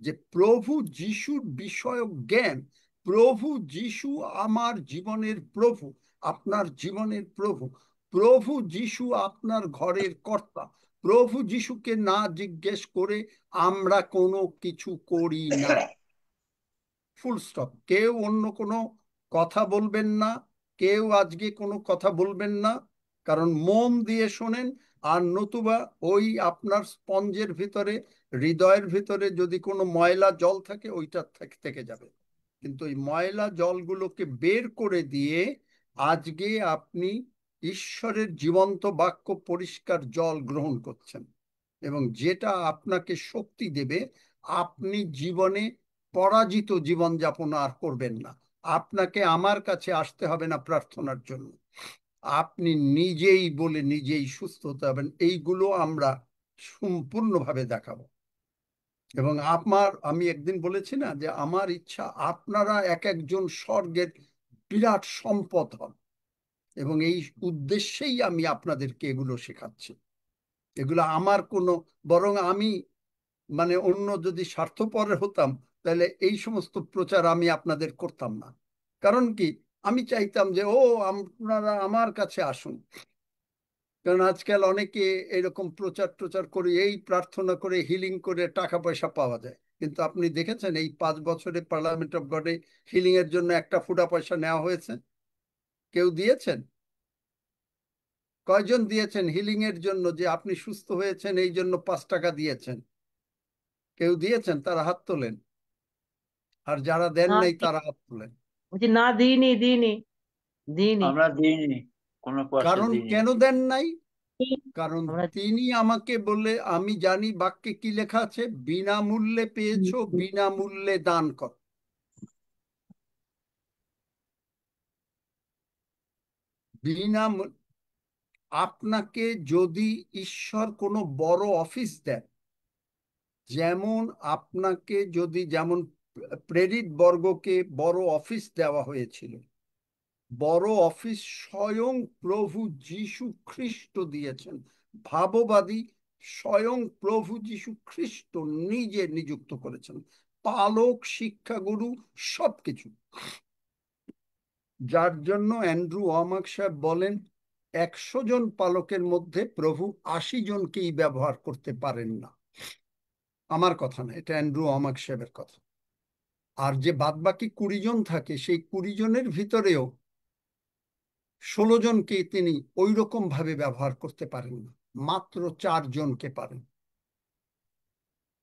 যে প্রভু যিশুর বিষয়ক জ্ঞান, প্রভু যিশু আমার জীবনের প্রভু, আপনার জীবনের প্রভু, প্রভু যিশু আপনার ঘরের কর্তা। প্রভু যিশুকে না জিজ্ঞেস করে আমরা কোনো কিছু করি না, ফুল স্টপ। কেউ অন্য কোনো কথা বলবেন না, কেউ আজকে কোনো কথা বলবেন না, কারণ মন দিয়ে শোনেন। আর নতুবা ওই আপনার স্পঞ্জের ভিতরে, হৃদয়ের ভিতরে যদি কোনো ময়লা জল থাকে, ওইটা থেকে যাবে। কিন্তু এই ময়লা জলগুলোকে বের করে দিয়ে আজকে আপনি ঈশ্বরের জীবন্ত বাক্য, পরিষ্কার জল গ্রহণ করছেন, এবং যেটা আপনাকে শক্তি দেবে। আপনি জীবনে পরাজিত জীবনযাপন আর করবেন না। আপনাকে আমার কাছে আসতে হবে না প্রার্থনার জন্য, আপনি নিজেই বলে নিজেই সুস্থ হতে হবেন। এইগুলো আমরা সম্পূর্ণভাবে দেখাবো। এবং আমি একদিন বলেছি না যে আমার ইচ্ছা আপনারা এক একজন স্বর্গের বিরাট সম্পদ হন, এবং এই উদ্দেশ্যেই আমি আপনাদেরকে এগুলো শেখাচ্ছি। এগুলো আমার কোনো, বরং আমি মানে অন্য যদি স্বার্থপরের হতাম, তাহলে এই সমস্ত প্রচার আমি আপনাদের করতাম না। কারণ কি? আমি চাইতাম যে আপনারা আমার কাছে আসুন। কারণ আজকাল অনেকে এরকম প্রচার প্রচার করে, এই প্রার্থনা করে, হিলিং করে টাকা পয়সা পাওয়া যায়। কিন্তু আপনি দেখেছেন এই 5 বছরে পার্লামেন্ট অফ গডে হিলিং এর জন্য একটা ফুটা পয়সা নেওয়া হয়েছে? কেউ দিয়েছেন? কয়জন দিয়েছেন হিলিং এর জন্য, যে আপনি সুস্থ হয়েছেন এই জন্য 5 টাকা দিয়েছেন? কেউ দিয়েছেন? তারা হাত তোলেন। আর যারা দেন না নাই তারা হাত তোলেন। বলছি না, দিইনি দিইনি দিইনি। আমরা দিইনি, কোনো পয়সা কারণ দিইনি। কেন দেন নাই? কারণ আমরা তিনি আমাকে বলে, আমি জানি বাক্যে কি লেখা আছে, বিনামূল্যে পেয়েছো, বিনামূল্যে দান কর। বিনামূল্যে। আপনাকে যদি ঈশ্বর কোনো বড় অফিস দেন, যেমন আপনাকে যদি, যেমন প্রেরিত বর্গকে বড় অফিস দেওয়া হয়েছিল, বড় অফিস স্বয়ং প্রভু যীশু খ্রিস্ট দিয়েছেন। ভাববাদী স্বয়ং প্রভু যীশু খ্রিস্ট নিজে নিযুক্ত করেছেন, পালক, শিক্ষাগুরু, সবকিছু। যার জন্য অ্যান্ড্রু ওয়ামাক সাহেব বলেন 100 জন পালকের মধ্যে প্রভু 80 জনকেই ব্যবহার করতে পারেন না। আমার কথা না, এটা অ্যান্ড্রু ওয়ামাক সাহেবের কথা। আর যে বাদবাকি 20 জন থাকে, সেই 20 জনের ভিতরেও 16 জনকে তিনি ওই রকম ভাবে ব্যবহার করতে পারেন না, মাত্র 4 জনকে পারেন।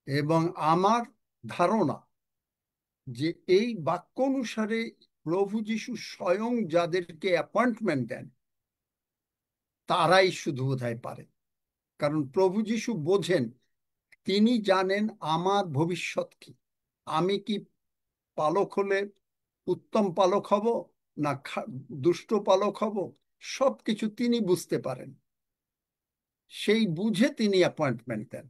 এবং আমার ধারণা যে এই বাক্য অনুসারে প্রভু যীশু স্বয়ং যাদেরকে অ্যাপয়েন্টমেন্ট দেন তারাই শুধু বোধহয় পারে। কারণ প্রভু যীশু বোঝেন, তিনি জানেন আমার ভবিষ্যৎ কি। আমি কি পালক হলে উত্তম পালক হব না দুষ্ট পালক হব, সবকিছু তিনি বুঝতে পারেন। সেই বুঝে তিনি অ্যাপয়েন্টমেন্ট দেন।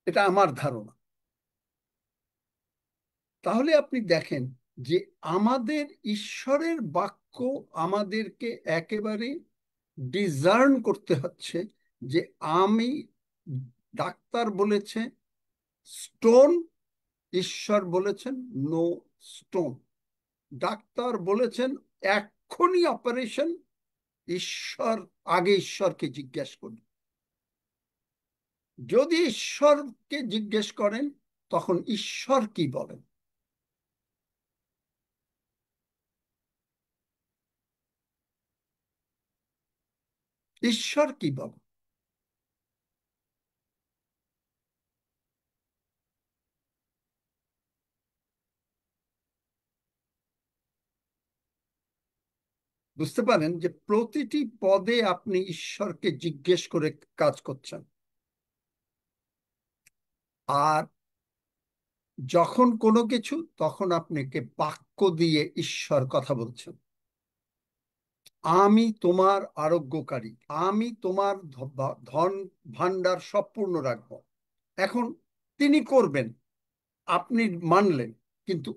এটা আমার ধারণা। তাহলে আপনি দেখেন যে আমাদের ঈশ্বরের বাক্য আমাদেরকে একেবারে ডিজার্ন করতে হচ্ছে যে আমি, ডাক্তার বলেছে স্টোন, ঈশ্বর বলেছেন নো স্টোন। ডাক্তার বলেছেন এক্ষুনি অপারেশন, ঈশ্বর আগে ঈশ্বরকে জিজ্ঞেস করুন। যদি ঈশ্বরকে জিজ্ঞেস করেন তখন ঈশ্বর কি বলেন? ঈশ্বর কি বলেন? বুঝতে পারেন যে প্রতিটি পদে আপনি ঈশ্বরকে জিজ্ঞেস করে কাজ করছেন। আর যখন কোনো কিছু, তখন আপনাকে বাক্য দিয়ে ঈশ্বর কথা বলছেন। আমি তোমার আরোগ্যকারী, আমি তোমার ধন ভান্ডার সম্পূর্ণ রাখব। এখন তিনি করবেন, আপনি মানলেন, কিন্তু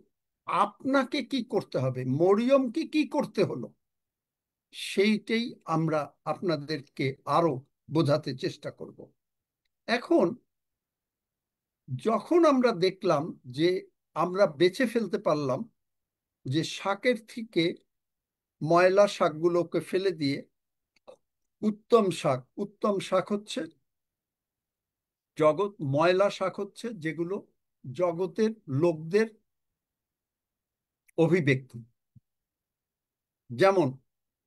আপনাকে কি করতে হবে? মরিয়মকে কি করতে হলো? সেইটাই আমরা আপনাদেরকে আরো বোঝাতে চেষ্টা করব। এখন যখন আমরা দেখলাম যে আমরা বেছে ফেলতে পারলাম যে শাকের থেকে ময়লা শাকগুলোকে ফেলে দিয়ে উত্তম শাক হচ্ছে জগৎ, ময়লা শাক হচ্ছে যেগুলো জগতের লোকদের অভিব্যক্তি। যেমন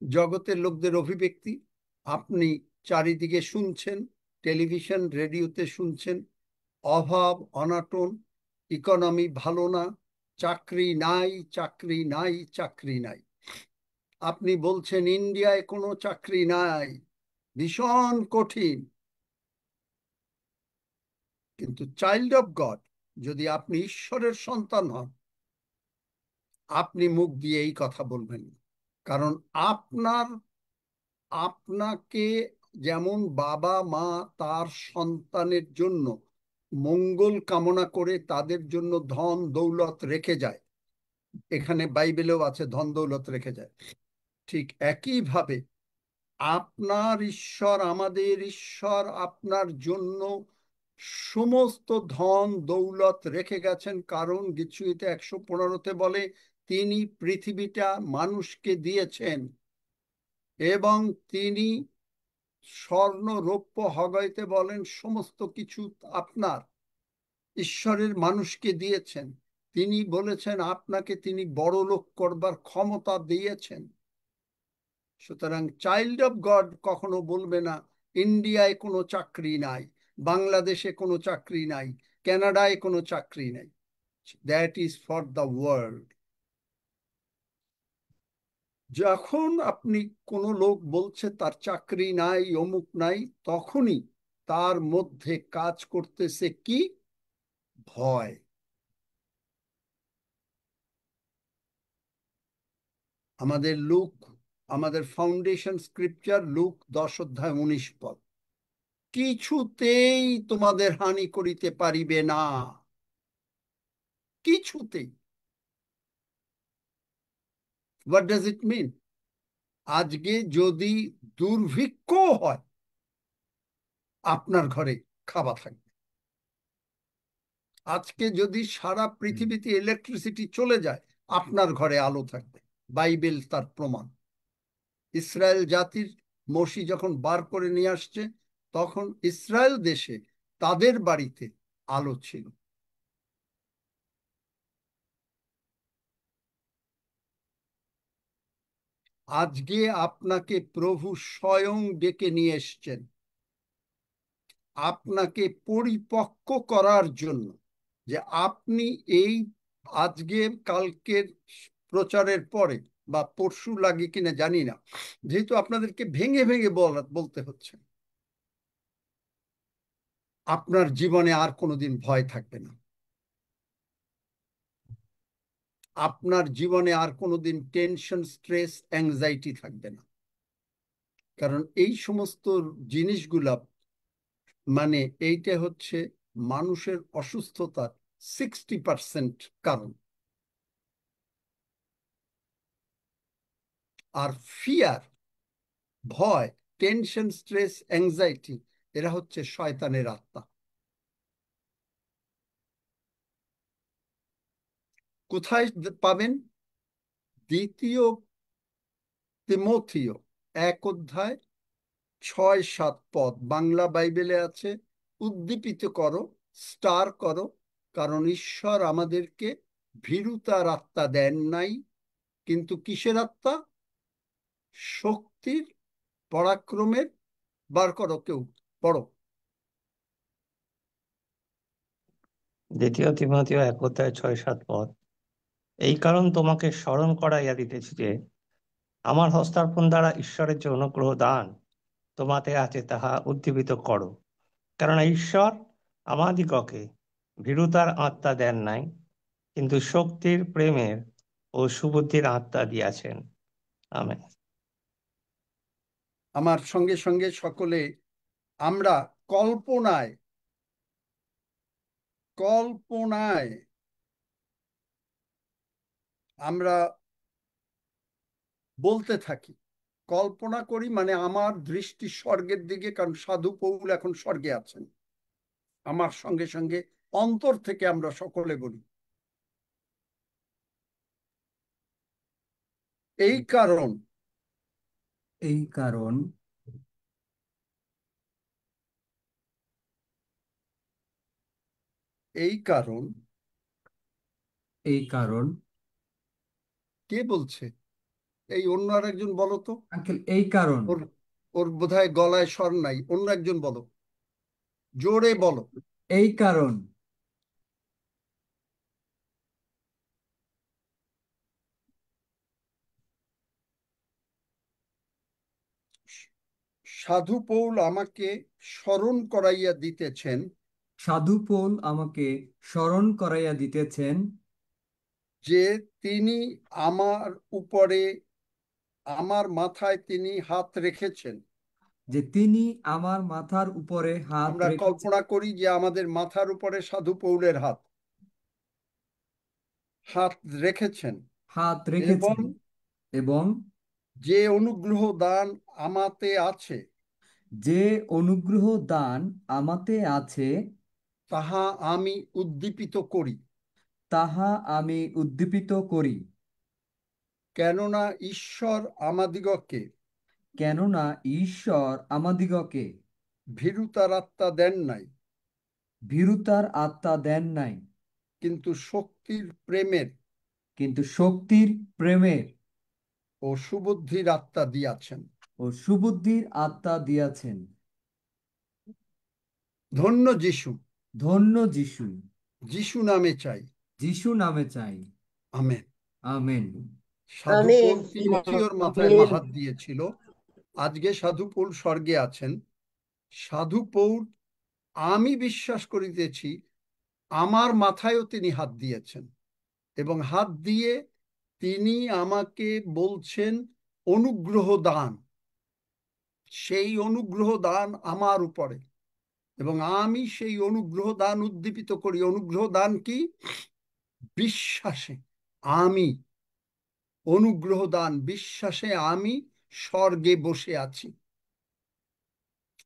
জগতের লোকদের অভিব্যক্তি আপনি চারিদিকে শুনছেন, টেলিভিশন রেডিওতে শুনছেন, অভাব অনাটন, ইকোনমি ভালো না, চাকরি নাই, চাকরি নাই, চাকরি নাই। আপনি বলছেন ইন্ডিয়ায় কোনো চাকরি নাই, ভীষণ কঠিন। কিন্তু চাইল্ড অফ গড, যদি আপনি ঈশ্বরের সন্তান হন, আপনি মুখ দিয়ে এই কথা বলবেন। কারণ আপনাকে যেমন বাবা মা তার সন্তানের জন্য মঙ্গল কামনা করে তাদের জন্য ধন দৌলত রেখে যায়, এখানে বাইবেলেও আছে ধন দৌলত রেখে যায়, ঠিক একইভাবে আপনার ঈশ্বর, আমাদের ঈশ্বর আপনার জন্য সমস্ত ধন দৌলত রেখে গেছেন। কারণ গীতসংহিতা 115-তে বলে তিনি পৃথিবীটা মানুষকে দিয়েছেন এবং তিনি স্বর্ণ রৌপ্য হগাইতে বলেন সমস্ত কিছু আপনার। ঈশ্বরের মানুষকে দিয়েছেন, তিনি বলেছেন আপনাকে তিনি বড় লোক করবার ক্ষমতা দিয়েছেন। সুতরাং চাইল্ড অফ গড কখনো বলবে না ইন্ডিয়ায় কোনো চাকরি নাই, বাংলাদেশে কোনো চাকরি নাই, কানাডায় কোনো চাকরি নাই। That is for the world. যখন আপনি কোনো লোক বলছে তার চাকরি নাই, অমুক নাই, তখনই তার মধ্যে কাজ করতেছে কি? ভয়। আমাদের ফাউন্ডেশন স্ক্রিপচার লুক 10-19 কিছুতেই তোমাদের হানি করিতে পারিবে না, কিছুতেই। হোয়াট ডাজ ইট মিন? আজকে যদি দুর্ভিক্ষ হয়, আপনার ঘরে খাবার থাকবে। আজকে যদি সারা পৃথিবীতে ইলেকট্রিসিটি চলে যায়, আপনার ঘরে আলো থাকবে। বাইবেল তার প্রমাণ। ইসরায়েল জাতির মসি যখন বার করে নিয়ে আসছে, তখন ইসরায়েল দেশে তাদের বাড়িতে আলো ছিল। আজকে আপনাকে প্রভু স্বয়ং ডেকে নিয়ে এসছেন আপনাকে পরিপক্ক করার জন্য, যে আপনি এই আজকে কালকের প্রচারের পরে বা পরশু লাগে কিনা জানি না, যেহেতু আপনাদেরকে ভেঙে ভেঙে বলতে হচ্ছে, আপনার জীবনে আর কোনোদিন ভয় থাকবে না। আপনার জীবনে আর কোনোদিন টেনশন, স্ট্রেস, অ্যাংজাইটি থাকবে না। কারণ এই সমস্ত জিনিসগুলা, মানে এইটা হচ্ছে মানুষের অসুস্থতার 60% কারণ। আর ফিয়ার, ভয়, টেনশন, স্ট্রেস, অ্যাংজাইটি, এরা হচ্ছে শয়তানের আত্মা। কোথায় পাবেন? দ্বিতীয় তিমোথীয় 1 অধ্যায় 6-7 পদ, বাংলা বাইবেলে আছে। উদ্দীপিত করো, স্টার করো, কারণ ঈশ্বর আমাদেরকে ভীরুতার আত্মা দেন নাই, কিন্তু কিসের আত্মা? শক্তির, পরাক্রমের। বার করো, কেউ পড়ো। দ্বিতীয় তিমোথেয় 1 অধ্যায় 6-7 পদ। এই কারণ তোমাকে স্মরণ করাইয়া দিতেছি যে আমার হস্তার্পণ দ্বারা ঈশ্বরের যে অনুগ্রহ দান তোমাতে আছে তাহা উদ্দীপিত করো। কেননা ঈশ্বর আমাদিগকে ভীরুতার আত্মা দেন নাই, কিন্তু শক্তির, প্রেমের ও সুবুদ্ধির আত্মা দিয়াছেন। আমেন। আমার সঙ্গে সঙ্গে সকলে আমরা কল্পনায় কল্পনায় আমরা বলতে থাকি, কল্পনা করি, মানে আমার দৃষ্টি স্বর্গের দিকে, কারণ সাধু পৌল এখন স্বর্গে আছেন। আমার সঙ্গে সঙ্গে অন্তর থেকে আমরা সকলে বলি, এই কারণ এই কারণ এই কারণ এই কারণ কে বলছে? এই অন্য আর একজন বলো তো। আঙ্কেল, এই কারণ ওর ওর বোধহয় গলায় স্বর নাই, অন্য একজন বলো, জোরে বলো। এই কারণ সাধু পৌল আমাকে স্মরণ করাইয়া দিতেছেন সাধু পৌল আমাকে স্মরণ করাইয়া দিতেছেন যে তিনি আমার উপরে, আমার মাথায় তিনি হাত রেখেছেন। যে তিনি আমার মাথার উপরে হাত আমরা রেখেছেন। কল্পনা করি যে আমাদের মাথার উপরে সাধু পৌলের হাত হাত রেখেছেন, হাত এবং রেখেছেন এবং যে অনুগ্রহ দান আমাতে আছে, যে অনুগ্রহ দান আমাতে আছে তাহা আমি উদ্দীপিত করি। তাহা আমি উদ্দীপিত করি। কেননা ঈশ্বর আমাদিগকে কেননা ঈশ্বর আমাদিগকে ভীরুতার আত্মা দেন নাই, ভীরুতার আত্মা দেন নাই, কিন্তু শক্তির, প্রেমের কিন্তু শক্তির, প্রেমের ও সুবুদ্ধির আত্মা দিয়াছেন। ও সুবুদ্ধির আত্মা দিয়াছেন। ধন্য যিশু। ধন্য যিশু। যিশু নামে চাই। যিশু নামে চাই। আমেন। আমেন। সাধু আমেন। পৌল তিমথিওর মাথায় আমেন। হাত দিয়েছিল, আজকে সাধু পৌল স্বর্গে আছেন। সাধু পৌল, আমি বিশ্বাস করিতেছি, আমার মাথায়ও তিনি হাত দিয়েছেন, এবং হাত দিয়ে তিনি আমাকে বলছেন অনুগ্রহ দান। সেই অনুগ্রহ দান আমার উপরে, এবং আমি সেই অনুগ্রহ দান উদ্দীপিত করি। অনুগ্রহ দান কি? বিশ্বাসে আমি, অনুগ্রহ দান বিশ্বাসে আমি স্বর্গে বসে আছি।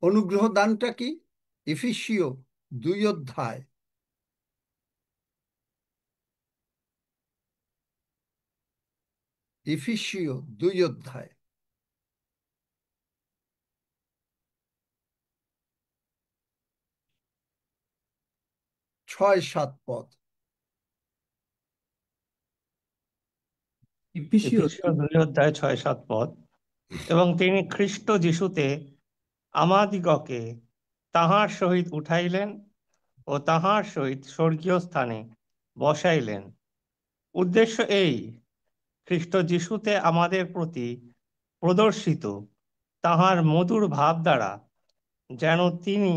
অনুগ্রহ দানটা কি? এফেসীয় 2 অধ্যায় 6-7 পদ। ইফিসীয় এফেসীয় 2 অধ্যায় 6-7 পদ। এবং তিনি খ্রিস্ট যিশুতে আমাদিগকে তাহার সহিত উঠাইলেন ও তাহার সহিত স্বর্গীয় স্থানে বসাইলেন। উদ্দেশ্য এই, খ্রিস্ট যিশুতে আমাদের প্রতি প্রদর্শিত তাহার মধুর ভাব দ্বারা যেন তিনি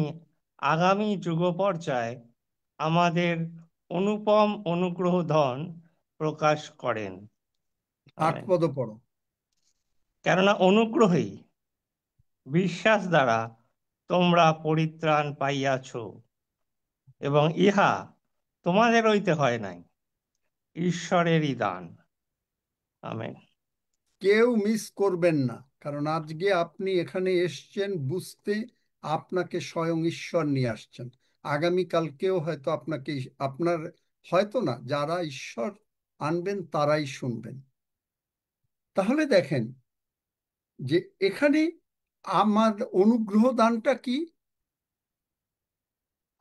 আগামী যুগ পর্যায়ে আমাদের অনুপম অনুগ্রহ ধন প্রকাশ করেন। 8 পদ পড়ো। কেননা অনুগ্রহেই বিশ্বাস দ্বারা তোমরা পরিত্রাণ পাইয়াছ, এবং ইহা তোমাদের হইতে হয় নাই, ঈশ্বরেরই দান। আমেন। কেউ মিস করবেন না, কারণ আজকে আপনি এখানে এসছেন বুঝতে আপনাকে স্বয়ং ঈশ্বর নিয়ে আসছেন। আগামীকালকেও হয়তো আপনাকে, আপনার হয়তো না, যারা ঈশ্বর আনবেন তারাই শুনবেন। তাহলে দেখেন যে এখানে আমার অনুগ্রহ দানটা কি?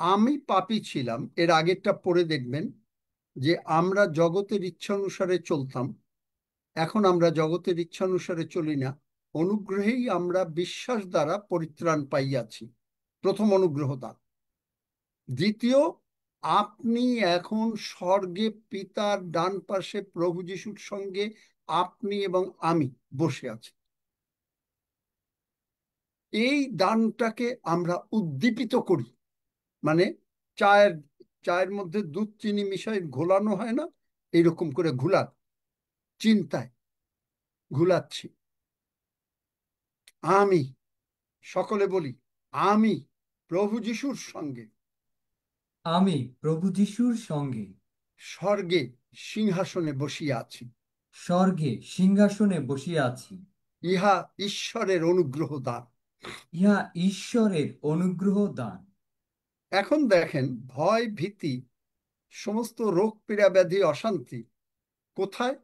আমি পাপী ছিলাম, এর আগেরটা পড়ে দেখবেন যে আমরা জগতের ইচ্ছা অনুসারে চলতাম, এখন আমরা জগতের ইচ্ছা অনুসারে চলি না, অনুগ্রহেই আমরা বিশ্বাস দ্বারা পরিত্রাণ পাইয়াছি। প্রথম অনুগ্রহ দান। দ্বিতীয়, আপনি এখন স্বর্গে পিতার ডান পাশে প্রভু যিশুর সঙ্গে আপনি এবং আমি বসে আছি। এই দানটাকে আমরা উদ্দীপিত করি, মানে চায়ের মধ্যে দুধ চিনি মিশাই ঘোলানো হয় না, এইরকম করে চিন্তায় ঘুলাচ্ছি। আমি, সকলে বলি, আমি প্রভু যিশুর সঙ্গে আমি প্রভু যিশুর সঙ্গে স্বর্গে সিংহাসনে বসিয়া আছি। স্বর্গে সিংহাসনে বসিয়া আছি। ইহা ঈশ্বরের অনুগ্রহ দান। ইহা ঈশ্বরের অনুগ্রহ দান। এখন দেখেন, ভয় ভীতি সমস্ত রোগ পীড়া ব্যাধি অশান্তি কোথায়?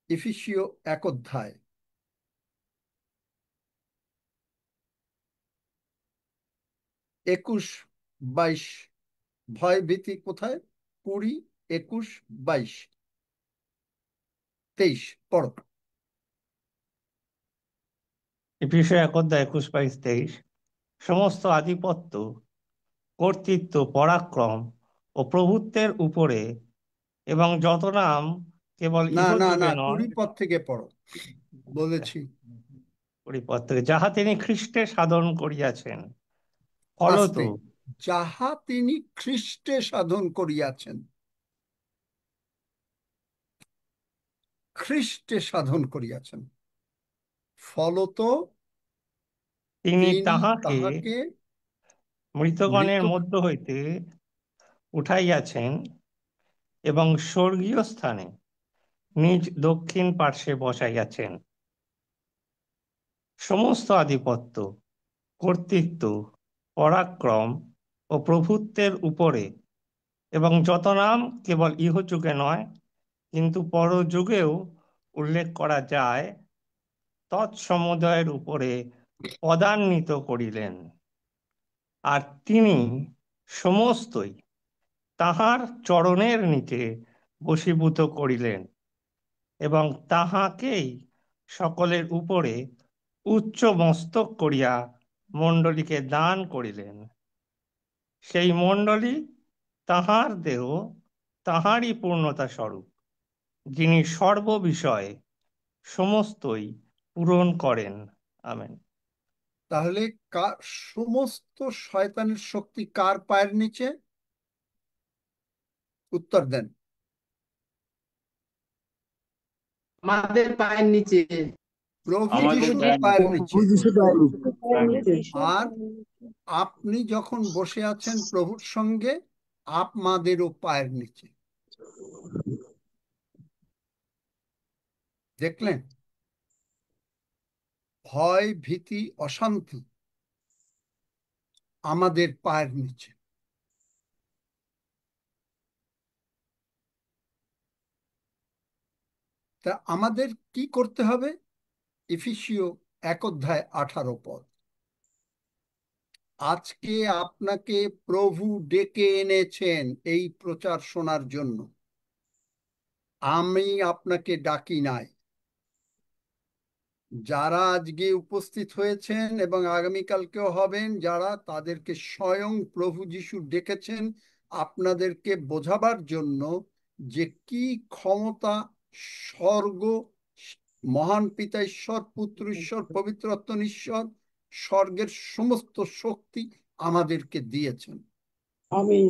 এফেসীয় 1 অধ্যায় 21-22। ভয় ভীতি কোথায়? 20, 21, 22, 23 পড়ো। এফেসীয় 1 অধ্যায় 21-22। সমস্ত আধিপত্য, কর্তৃত্ব, পরাক্রম ও প্রভুত্বের উপরে এবং যত নাম কেবল না না না, ইহযুগে নয়, 20 পদ থেকে পড়ো, বলেছি। 20 পদ থেকে, যাহা তিনি খ্রিস্টে সাধন করিয়াছেন, ফলত আস্তে, যাহা তিনি খ্রিস্টে সাধন করিয়াছেন। খ্রিস্টে সাধন করিয়াছেন, ফলত তিনি তিনি তাহাকে তাহাকে মৃতগণের মৃত মধ্য হইতে উঠাইয়াছেন এবং স্বর্গীয় স্থানে নিজ দক্ষিণ পার্শ্বে বসাইয়াছেন। সমস্ত আধিপত্য, কর্তৃত্ব, পরাক্রম ও প্রভুত্বের উপরে এবং যত নাম কেবল ইহযুগে নয় কিন্তু পরযুগেও উল্লেখ করা যায়, তৎসমুদয়ের উপরে পদান্বিত করিলেন। আর তিনি সমস্তই তাহার চরণের নিচে বশীভূত করিলেন এবং তাহাকেই সকলের উপরে উচ্চ মস্তক করিয়া মণ্ডলীকে দান করিলেন। সেই মণ্ডলী তাহার দেহ, তাহারই পূর্ণতা স্বরূপ, যিনি সর্ববিষয়ে সমস্তই পূরণ করেন। আমেন। তাহলে সমস্ত শয়তানের শক্তি কার পায়ের নিচে? উত্তর দেন। আমাদের পায়ের নিচে। প্রভু আমাদের যিশুর পায়ের পায়ের নিচে। নিচে। আর আপনি যখন বসে আছেন প্রভুর সঙ্গে, আপনাদেরও পায়ের নিচে। দেখলেন? ভয়, ভীতি, অশান্তি আমাদের পায়ের নিচে। তা আমাদের কি করতে হবে? এফেসীয় 1:18 আজকে আপনাকে প্রভু ডেকে এনেছেন এই প্রচার শোনার জন্য। আমি আপনাকে ডাকি নাই। যারা আজকে উপস্থিত হয়েছেন এবং আগামীকালকেও হবেন, যারা, তাদেরকে স্বয়ং প্রভু যিশু ডেকেছেন আপনাদেরকে বোঝাবার জন্য যে কি ক্ষমতা স্বর্গ, মহান পিতা ঈশ্বর, পুত্র ঈশ্বর, পবিত্র আত্মা ঈশ্বর, স্বর্গের সমস্ত শক্তি আমাদেরকে দিয়েছেন। আমিন।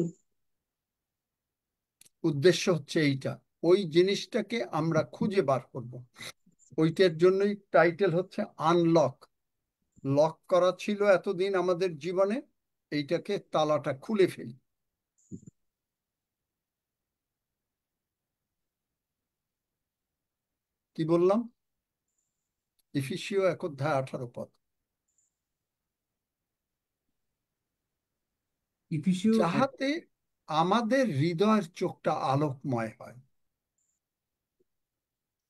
উদ্দেশ্য হচ্ছে এইটা, ওই জিনিসটাকে আমরা খুঁজে বার করব। ওইটার জন্যই টাইটেল হচ্ছে আনলক। লক করা ছিল এতদিন আমাদের জীবনে, এইটাকে তালাটা খুলে ফেলি। কি বললাম? এফেসীয় 1:18 ইফিসীয় যাহাতে আমাদের হৃদয়ের চোখটা আলোকময় হয়।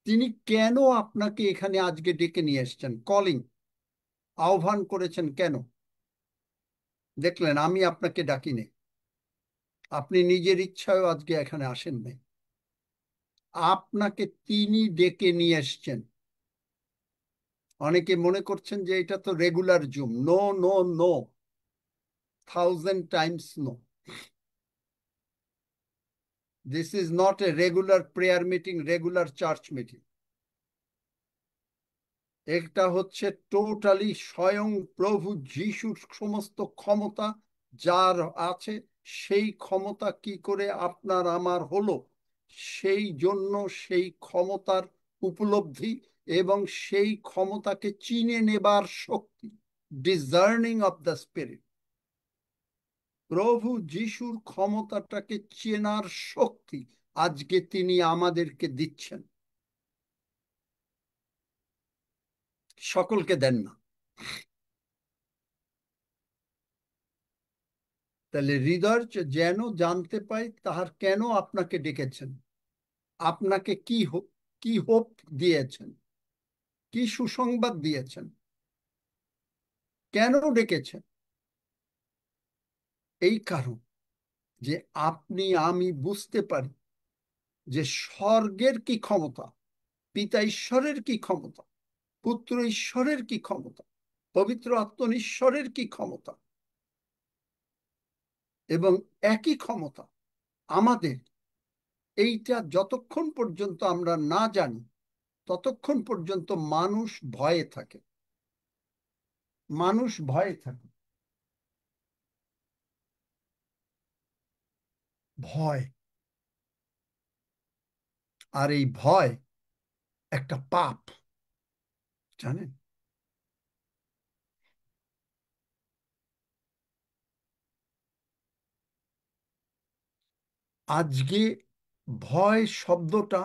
তিনি কেন আপনাকে এখানে আজকে ডেকে নিয়ে এসছেন? কলিং, আহ্বান করেছেন কেন? দেখলেন, আমি আপনাকে ডাকিনি। আপনি নিজের ইচ্ছায় আজকে এখানে আসেন নাই। আপনাকে তিনি ডেকে নিয়ে এসছেন। অনেকে মনে করছেন যে এটা তো regular Zoom. No, no, no, 1000 times no. This is not a regular prayer meeting, regular church meeting. এটা হচ্ছে টোটালি স্বয়ং প্রভু যিশুর সমস্ত ক্ষমতা যার আছে, সেই ক্ষমতা কি করে আপনার আমার হলো, সেই জন্য সেই ক্ষমতার উপলব্ধি এবং সেই ক্ষমতাকে চিনে নেবার শক্তি, ডিজার্নিং অফ দ্য স্পিরিট। প্রভু যিশুর ক্ষমতাটাকে চেনার শক্তি আজকে তিনি আমাদেরকে দিচ্ছেন। সকলকে দেন না। তাহলে হৃদয় যেন জানতে পাই তাহার কেন আপনাকে ডেকেছেন, আপনাকে কি হোপ দিয়েছেন, কি সুসংবাদ দিয়েছেন, কেন ডেকেছেন। এই কারণ যে আপনি আমি বুঝতে পারি যে স্বর্গের কি ক্ষমতা, পিতা ঈশ্বরের কি ক্ষমতা, পুত্র ঈশ্বরের কি ক্ষমতা, পবিত্র আত্মা ঈশ্বরের কি ক্ষমতা, এবং একই ক্ষমতা আমাদের। এইটা যতক্ষণ পর্যন্ত আমরা না জানি ততক্ষণ পর্যন্ত মানুষ ভয়ে থাকে। মানুষ ভয়ে থাকে। ভয়, আর এই ভয় একটা পাপ, জানেন? আজকে ভয় শব্দটা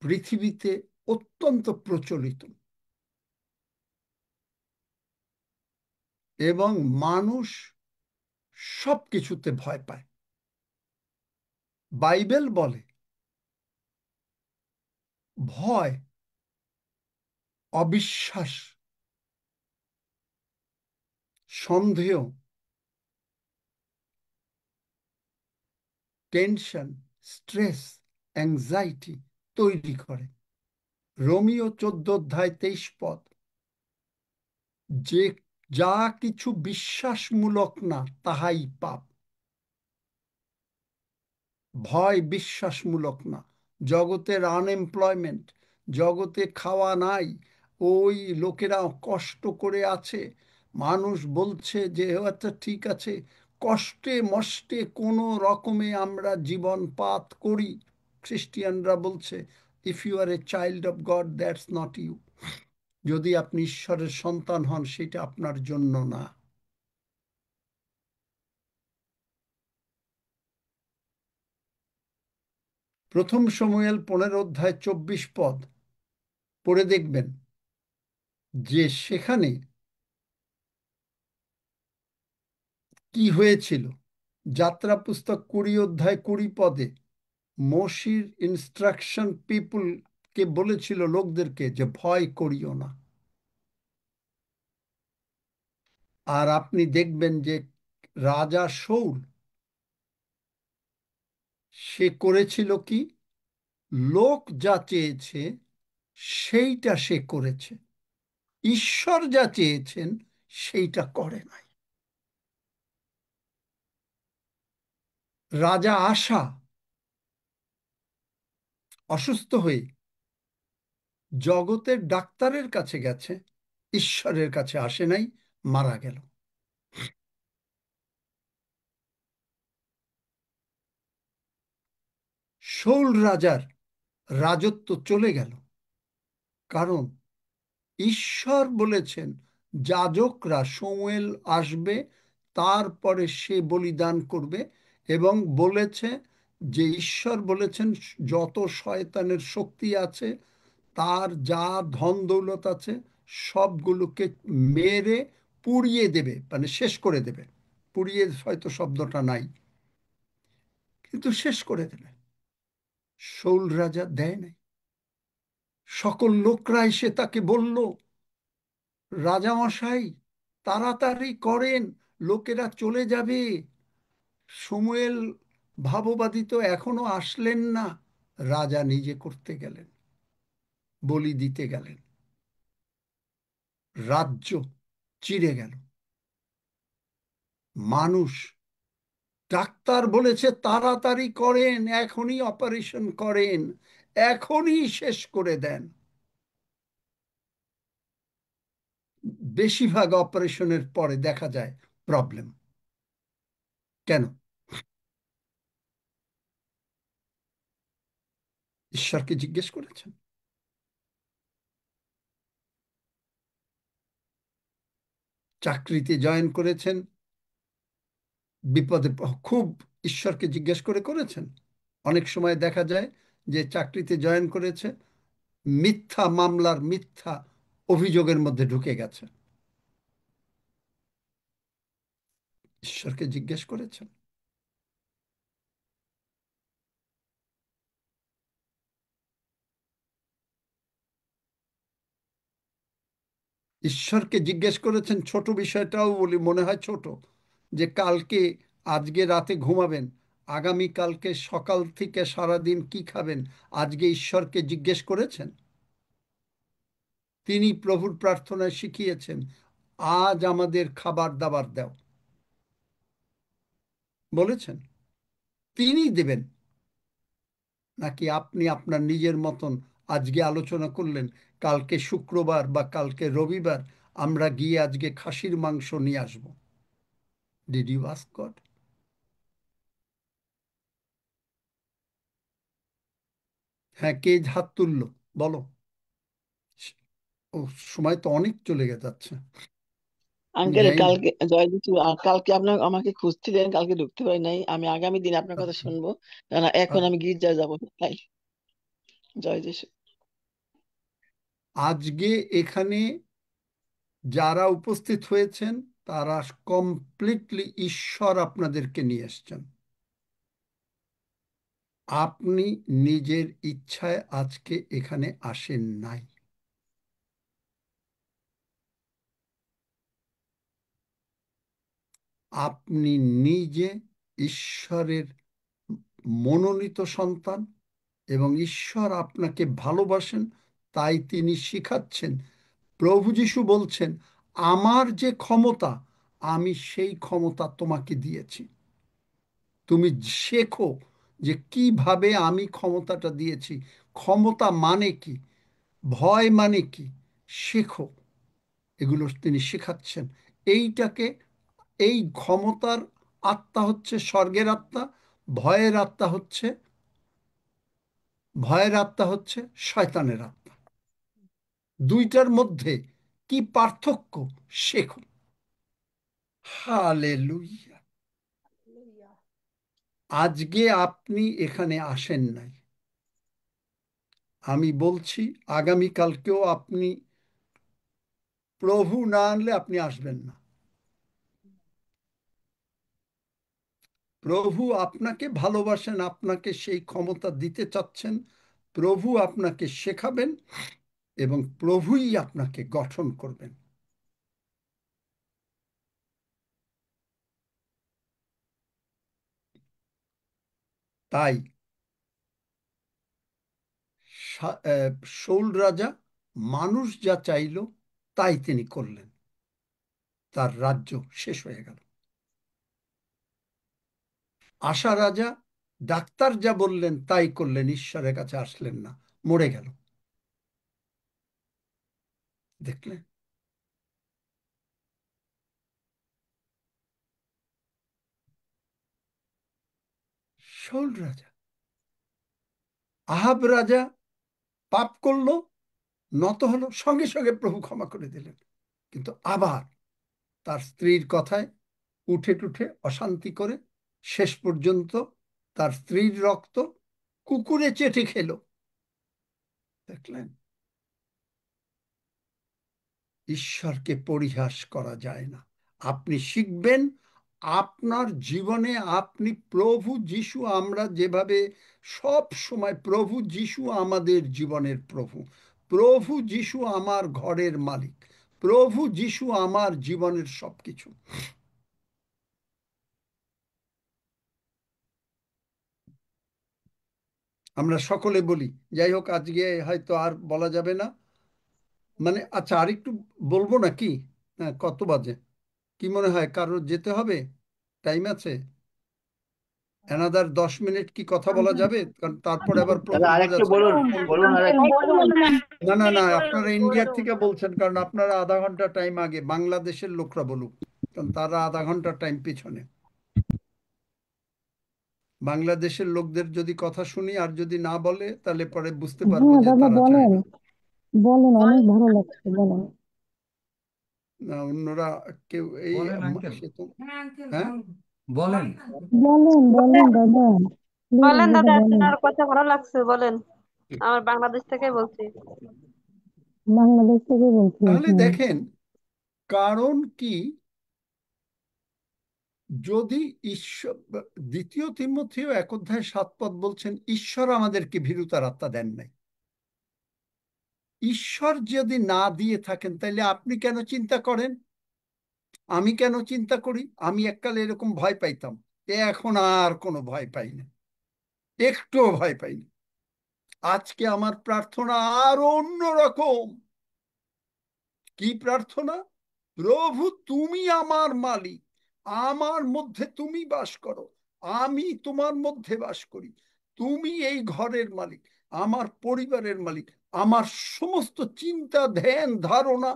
পৃথিবীতে অত্যন্ত প্রচলিত এবং মানুষ সবকিছুতে ভয় পায়। বাইবেল বলে ভয়, অবিশ্বাস, সন্দেহ, টেনশন, স্ট্রেস, অ্যাংজাইটি তৈরি করে। রোমিও 14:23 যে যা কিছু বিশ্বাসমূলক না তাহাই পাপ। ভয় বিশ্বাসমূলক না। জগতের আনএমপ্লয়মেন্ট, জগতে খাওয়া নাই, ওই লোকেরা কষ্ট করে আছে, মানুষ বলছে যে আচ্ছা ঠিক আছে, কষ্টে মষ্টে কোনো রকমে আমরা জীবন পাত করি। খ্রিস্টিয়ানরা বলছে if you are a child of God that's not you. যদি আপনি ঈশ্বরের সন্তান হন সেটা আপনার জন্য না। প্রথম শমূয়েল 15:24 পড়ে দেখবেন। যে সেখানে কি হয়েছিল। যাত্রা পুস্তক 20 অধ্যায় 20 পদে মসির ইনস্ট্রাকশন পিপুলকে বলেছিল, লোকদেরকে, যে ভয় করিও না। আর আপনি দেখবেন যে রাজা শৌল, সে করেছিল কি? লোক যা চেয়েছে সেইটা সে করেছে, ঈশ্বর যা চেয়েছেন সেইটা করে নাই। রাজা আশা অসুস্থ হয়ে জগতের ডাক্তারের কাছে গেছে, ঈশ্বরের কাছে আসে নাই, মারা গেল। শৌল রাজার রাজত্ব চলে গেল, কারণ ঈশ্বর বলেছেন যাজকরা, শমূয়েল আসবে, তারপরে সে বলিদান করবে। এবং বলেছে যে ঈশ্বর বলেছেন যত শয়তানের শক্তি আছে, তার যা ধন দৌলত আছে, সবগুলোকে মেরে পুড়িয়ে দেবে, মানে শেষ করে দেবে। পুড়িয়ে হয়তো শব্দটা নাই, কিন্তু শেষ করে দেবে। শৌল রাজা দেয় নাই। সকল লোকরা এসে তাকে বলল, রাজামশাই তাড়াতাড়ি করেন, লোকেরা চলে যাবে। সমুয়েল ভাববাদী তো এখনো আসলেন না। রাজা নিজে করতে গেলেন, বলি দিতে গেলেন। রাজ্য চিড়ে গেল। মানুষ, ডাক্তার বলেছে তাড়াতাড়ি করেন, এখনই অপারেশন করেন, এখনই শেষ করে দেন। বেশিরভাগ অপারেশনের পরে দেখা যায় প্রবলেম। কেন? ঈশ্বরকে জিজ্ঞেস করেছেন? চাকরিতে জয়েন করেছেন, বিপদে খুব ঈশ্বরকে জিজ্ঞেস করে করেছেন? অনেক সময় দেখা যায় যে চাকরিতে জয়েন করেছে, মিথ্যা মামলার মিথ্যা অভিযোগের মধ্যে ঢুকে গেছে। ঈশ্বরকে জিজ্ঞেস করেছেন? ঈশ্বরকে জিজ্ঞেস করেছেন? ছোট বিষয়টাও বলি, মনে হয় ছোট, যে কালকে, আজকে রাতে ঘুমাবেন, আগামী কালকে সকাল থেকে সারাদিন কি খাবেন, আজকে ঈশ্বরকে জিজ্ঞেস করেছেন? তিনি প্রভুর প্রার্থনায় শিখিয়েছেন, আজ আমাদের খাবার দাবার দাও, বলেছেন? তিনি দেবেন, নাকি আপনি আপনার নিজের মতন আজকে আলোচনা করলেন, কালকে শুক্রবার বা কালকে রবিবার আমরা গিয়ে আজকে খাসির মাংস নিয়ে আসব? Did you ask God? হ্যাঁ, কে হাত তুললো? বলো। ও, সময় তো অনেক চলে যাচ্ছে। আমি আঙ্কেল জানি না। কালকে জয় যিশু কালকে আপনার আমাকে খুঁজছিলেন, কালকে ঢুকতে পারি নাই। আমি আগামী দিন আপনার কথা আচ্ছা, শুনবো, কারণ এখন আমি গির্জায় যাবো তাই। জয় যিশু। আজকে এখানে যারা উপস্থিত হয়েছেন তারা কমপ্লিটলি ঈশ্বর আপনাদেরকে নিয়ে এসছেন। আপনি নিজের ইচ্ছায় আজকে এখানে আসেন নাই। আপনি নিজে ঈশ্বরের মনোনীত সন্তান, এবং ঈশ্বর আপনাকে ভালোবাসেন, তাই তিনি শিখাচ্ছেন। প্রভু যীশু বলছেন, আমার যে ক্ষমতা, আমি সেই ক্ষমতা তোমাকে দিয়েছি। তুমি শেখো যে কিভাবে আমি ক্ষমতাটা দিয়েছি। ক্ষমতা মানে কি, ভয় মানে কি, শেখো। এগুলো তিনি শেখাচ্ছেন। এইটাকে, এই ক্ষমতার আত্মা হচ্ছে স্বর্গের আত্মা, ভয়ের আত্মা হচ্ছে, শয়তানের আত্মা। দুইটার মধ্যে কি পার্থক্য, শেখো। হালেলুয়া। আজকে আপনি এখানে আসেন নাই, আমি বলছি আগামীকালকেও আপনি প্রভু না আনলে আপনি আসবেন না। প্রভু আপনাকে ভালোবাসেন, আপনাকে সেই ক্ষমতা দিতে চাচ্ছেন। প্রভু আপনাকে শেখাবেন এবং প্রভুই আপনাকে গঠন করবেন। তাই শৌল রাজা মানুষ যা চাইল তাই তিনি করলেন, তার রাজ্য শেষ হয়ে গেল। আশা রাজা ডাক্তার যা বললেন তাই করলেন, ঈশ্বরের কাছে আসলেন না, মরে গেল। দেখলেন? শৌল রাজা। আহাব রাজা পাপ করলো, নত হলো, সঙ্গে সঙ্গে প্রভু ক্ষমা করে দিলেন। কিন্তু আবার তার স্ত্রীর কথায় উঠে টুঠে অশান্তি করে শেষ পর্যন্ত তার স্ত্রীর রক্ত কুকুরে চেটে খেলো। দেখলেন? ঈশ্বরকে পরিহাস করা যায় না। আপনি শিখবেন আপনার জীবনে আপনি প্রভু যিশু, আমরা যেভাবে সব সময় প্রভু যিশু আমাদের জীবনের প্রভু, প্রভু যিশু আমার ঘরের মালিক, প্রভু যিশু আমার জীবনের সবকিছু। আমরা সকলে বলি, যাই হোক আজকে হয়তো আর বলা যাবে না, মানে আচ্ছা আর একটু বলবো নাকি? হ্যাঁ, কত বাজে? কি মনে হয়, কারোর যেতে হবে? টাইম আছে? অ্যানাদার 10 মিনিট কি কথা বলা যাবে? কারণ তারপরে আবার দাদা প্রফুল্ল আরেকটু যাচ্ছে। বলুন, বলুন আরেক না না না, আপনারা ইন্ডিয়ার থেকে বলছেন, কারণ আপনারা আধা ঘন্টা টাইম আগে, বাংলাদেশের লোকরা বলুক, কারণ তারা আধা ঘন্টা টাইম পিছনে। বাংলাদেশের লোকদের যদি কথা শুনি আর যদি না বলে তাহলে পরে বুঝতে পারবো হ্যাঁ যে দাদা তারা চায় বলেন, না। বলেন, অনেক ভালো লাগছে, বলেন। না অন্যরা কেউ এই বলেন আঙ্কেল, সে তো হ্যাঁ বলেন। বলেন বলেন দাদা, প্লিজ বলেন দাদা দাদা, বলেন। আপনার কথা ভালো লাগছে, বলেন। আমার বাংলাদেশ থেকে বলছি। বাংলাদেশ থেকে বলছি, তাহলে হ্যাঁ। দেখেন কারণ কি, যদি ঈশ্বর, দ্বিতীয় তিমথেও 1 অধ্যায় 7 পদ বলছেন ঈশ্বর আমাদেরকে ভীরুতার আত্মা দেন নাই। ঈশ্বর যদি না দিয়ে থাকেন তাহলে আপনি কেন চিন্তা করেন? আমি কেন চিন্তা করি? আমি এককালে এরকম ভয় পাইতাম, এখন আর কোনো ভয় পাই না, একটুও ভয় পাই না। আজকে আমার প্রার্থনা আরো অন্যরকম। কি প্রার্থনা? প্রভু তুমি আমার মালিক, আমার মধ্যে তুমি বাস করো, আমি তোমার মধ্যে বাস করি, তুমি এই ঘরের মালিক, আমার পরিবারের মালিক, আমার সমস্ত চিন্তা ধ্যান ধারণা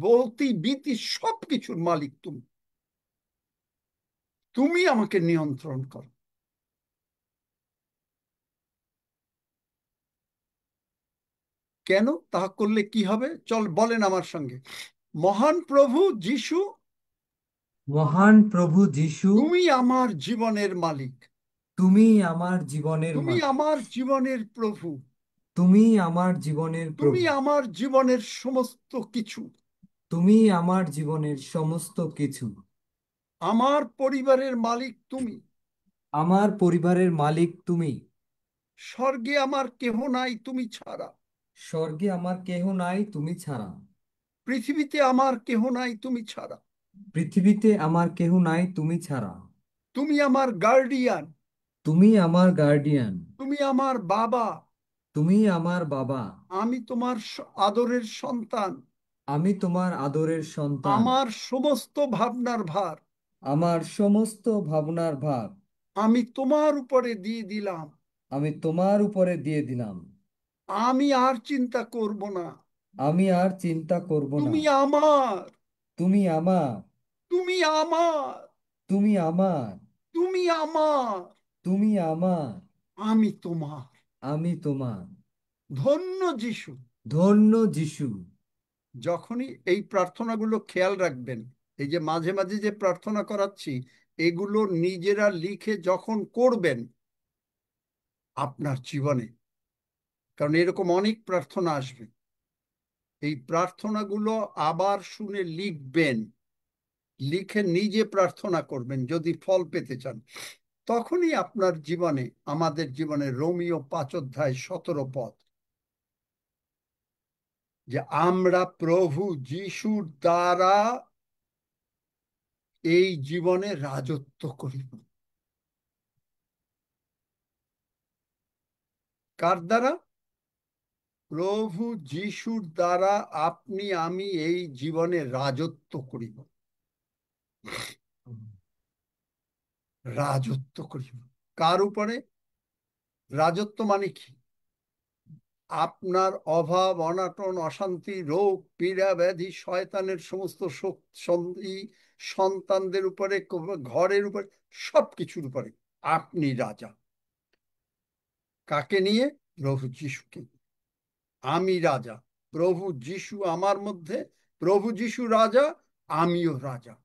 গতি বিতি সবকিছুর মালিক তুমি, তুমি আমাকে নিয়ন্ত্রণ করো। কেন? তা করলে কি হবে? চল বলেন আমার সঙ্গে, মহান প্রভু যিশু, মহান প্রভু যিশু, তুমি আমার জীবনের মালিক, তুমি আমার জীবনের তুমি মালিক, আমার জীবনের প্রভু, তুমি আমার জীবনের তুমি প্রভু, আমার জীবনের সমস্ত কিছু, তুমি আমার জীবনের সমস্ত কিছু, আমার পরিবারের মালিক তুমি, আমার পরিবারের মালিক তুমি, স্বর্গে আমার কেহ নাই তুমি ছাড়া, স্বর্গে আমার কেহ নাই তুমি ছাড়া, পৃথিবীতে আমার কেহ নাই তুমি ছাড়া, পৃথিবীতে আমার কেহ নাই তুমি ছাড়া, তুমি আমার গার্ডিয়ান, তুমি আমার গার্ডিয়ান, তুমি আমার বাবা, তুমি আমার বাবা, আমি তোমার আদরের সন্তান, আমি তোমার আদরের সন্তান, আমার সমস্ত ভাবনার ভার আমার সমস্ত ভাবনার ভার আমি তোমার উপরে দিয়ে দিলাম, আমি তোমার উপরে দিয়ে দিলাম, আমি আর চিন্তা করব না, আমি আর চিন্তা করব না, তুমি আমার, তুমি আমার, তুমি আমার, তুমি আমার, তুমি আমার, তুমি আমার, আমি তোমার। আমি তোমার। ধন্য যিশু। ধন্য যিশু। যখনই এই প্রার্থনাগুলো খেয়াল রাখবেন, এই যে মাঝে মাঝে যে প্রার্থনা করাচ্ছি এগুলো নিজেরা লিখে যখন করবেন আপনার জীবনে, কারণ এরকম অনেক প্রার্থনা আসবে, এই প্রার্থনাগুলো আবার শুনে লিখবেন, লিখে নিজে প্রার্থনা করবেন যদি ফল পেতে চান। তখনই আপনার জীবনে, আমাদের জীবনে রোমীয় 5:17 যে আমরা প্রভু যিশুর দ্বারা এই জীবনে রাজত্ব করিব। কার দ্বারা? প্রভু যিশুর দ্বারা আপনি আমি এই জীবনে রাজত্ব করিব, রাজত্ব করিব। কার উপরে? রাজত্ব মানে কি? আপনার অভাব, অনাটন, অশান্তি, রোগ, পীড়া, ব্যাধি, শয়তানের সমস্ত শক্তি, সন্তানদের উপরে, ঘরের উপরে, সবকিছুর উপরে আপনি রাজা। কাকে নিয়ে? প্রভু যিশুকে। আমি রাজা, প্রভু যিশু আমার মধ্যে, প্রভু যিশু রাজা, আমিও রাজা।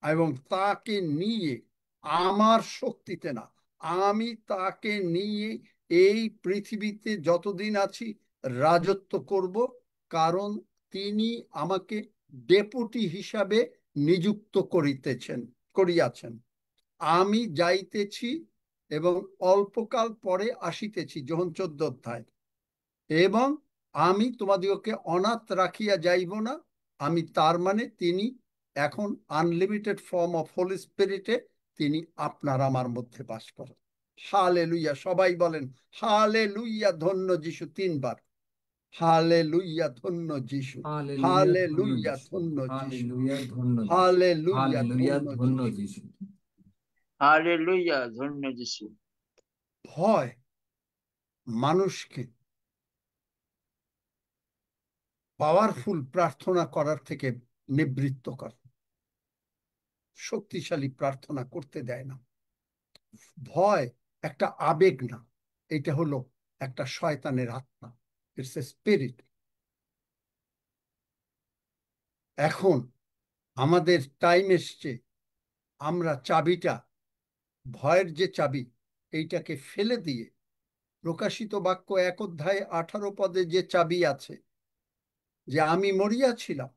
এবং তাকে নিয়ে, আমার শক্তিতে না, আমি তাকে নিয়ে এই পৃথিবীতে যতদিন আছি রাজত্ব করব। কারণ তিনি আমাকে ডেপুটি হিসাবে নিযুক্ত করিয়াছেন। আমি যাইতেছি এবং অল্পকাল পরে আসিতেছি, যোহন 14 এবং আমি তোমাদিগকে অনাথ রাখিয়া যাইব না। আমি তার মানে তিনি এখন আনলিমিটেড ফর্ম অফ হোলি স্পিরিটে তিনি আপনার আমার মধ্যে বাস করেন। হালেলুইয়া, সবাই বলেন হালেলুইয়া, ধন্য যিশু 3 বার। হালেলুইয়া, ধন্য যিশু। হালেলুয়া, ধন্য হালেলুইয়া, যিশু। ধন্য যিশু। হালেলুয়া, ধন্য যিশু। হালেলুইয়া, হালেলুয়া, ধন্য ধন্য যিশু। যিশু। হালেলুয়া, ধন্য যিশু। ভয় মানুষকে পাওয়ারফুল প্রার্থনা করার থেকে নিবৃত্ত করে, শক্তিশালী প্রার্থনা করতে দেয় না। ভয় একটা আবেগ না, এটা হলো একটা শয়তানের আত্মা, ইটস এ স্পিরিট। এখন আমাদের টাইম এসছে, আমরা চাবিটা, ভয়ের যে চাবি, এইটাকে ফেলে দিয়ে প্রকাশিত বাক্য 1:18 যে চাবি আছে, যে আমি মরিয়াছিলাম,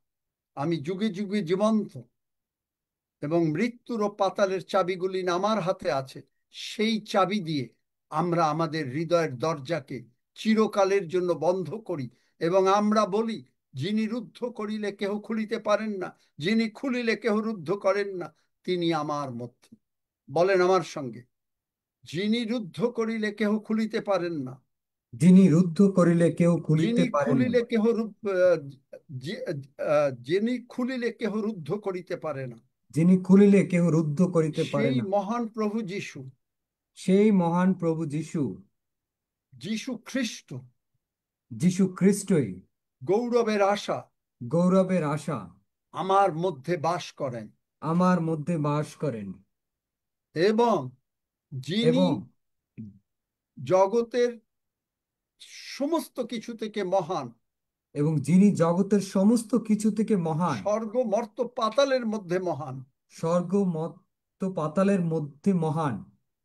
আমি যুগে যুগে জীবন্ত, এবং মৃত্যুর ও পাতালের চাবিগুলি আমার হাতে আছে, সেই চাবি দিয়ে আমরা আমাদের হৃদয়ের দরজাকে চিরকালের জন্য বন্ধ করি এবং আমরা বলি, যিনি রুদ্ধ করিলে কেহ খুলিতে পারেন না, যিনি খুলিলে কেহ রুদ্ধ করেন না, তিনি আমার মধ্যে। বলেন আমার সঙ্গে, যিনি রুদ্ধ করিলে কেহ খুলিতে পারেন না, যিনি রুদ্ধ করিলে কেউ খুলিতে যিনি পারেন না, খুলিলে কেহ যিনি খুলিলে কেহ রুদ্ধ করিতে পারে না, যিনি খুলিলে কেহ রুদ্ধ করিতে পারে সেই না, মহান প্রভু যিশু, সেই মহান প্রভু যিশু, যিশু খ্রিস্ট, যিশু খ্রিস্টই গৌরবের আশা, গৌরবের আশা আমার মধ্যে বাস করেন। আমার মধ্যে বাস করেন। এবং যিনি এবং জগতের সমস্ত কিছু থেকে মহান, এবং যিনি জগতের সমস্ত কিছু থেকে মহান, স্বর্গ মর্ত পাতালের মধ্যে মহান, স্বর্গ মর্ত্য পাতালের মধ্যে মহান,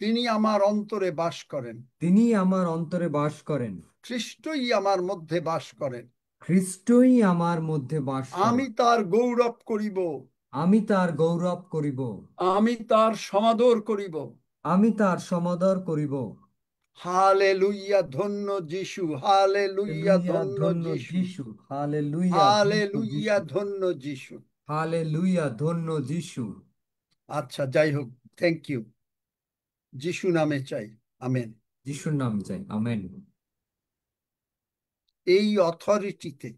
তিনি আমার অন্তরে বাস করেন। তিনি আমার অন্তরে বাস করেন। খ্রিস্টই আমার মধ্যে বাস করেন। খ্রিস্টই আমার মধ্যে বাস আমি করেন। তার গৌরব করিব, আমি তার গৌরব করিব, আমি তার সমাদর করিব। আমি তার সমাদর করিব। হালেলুইয়া, ধন্য যিশু। হালেলুইয়া, হালেলুয়া, ধন্য ধন্য যিশু। যিশু। হালেলুয়া, ধন্য হালেলুইয়া, যিশু। ধন্য যিশু। হালেলুয়া, ধন্য যিশু। আচ্ছা, যাই হোক, থ্যাংক ইউ। যিশু নামে চাই, আমেন। যিশুর নাম চাই, আমেন। এই অথরিটিতে,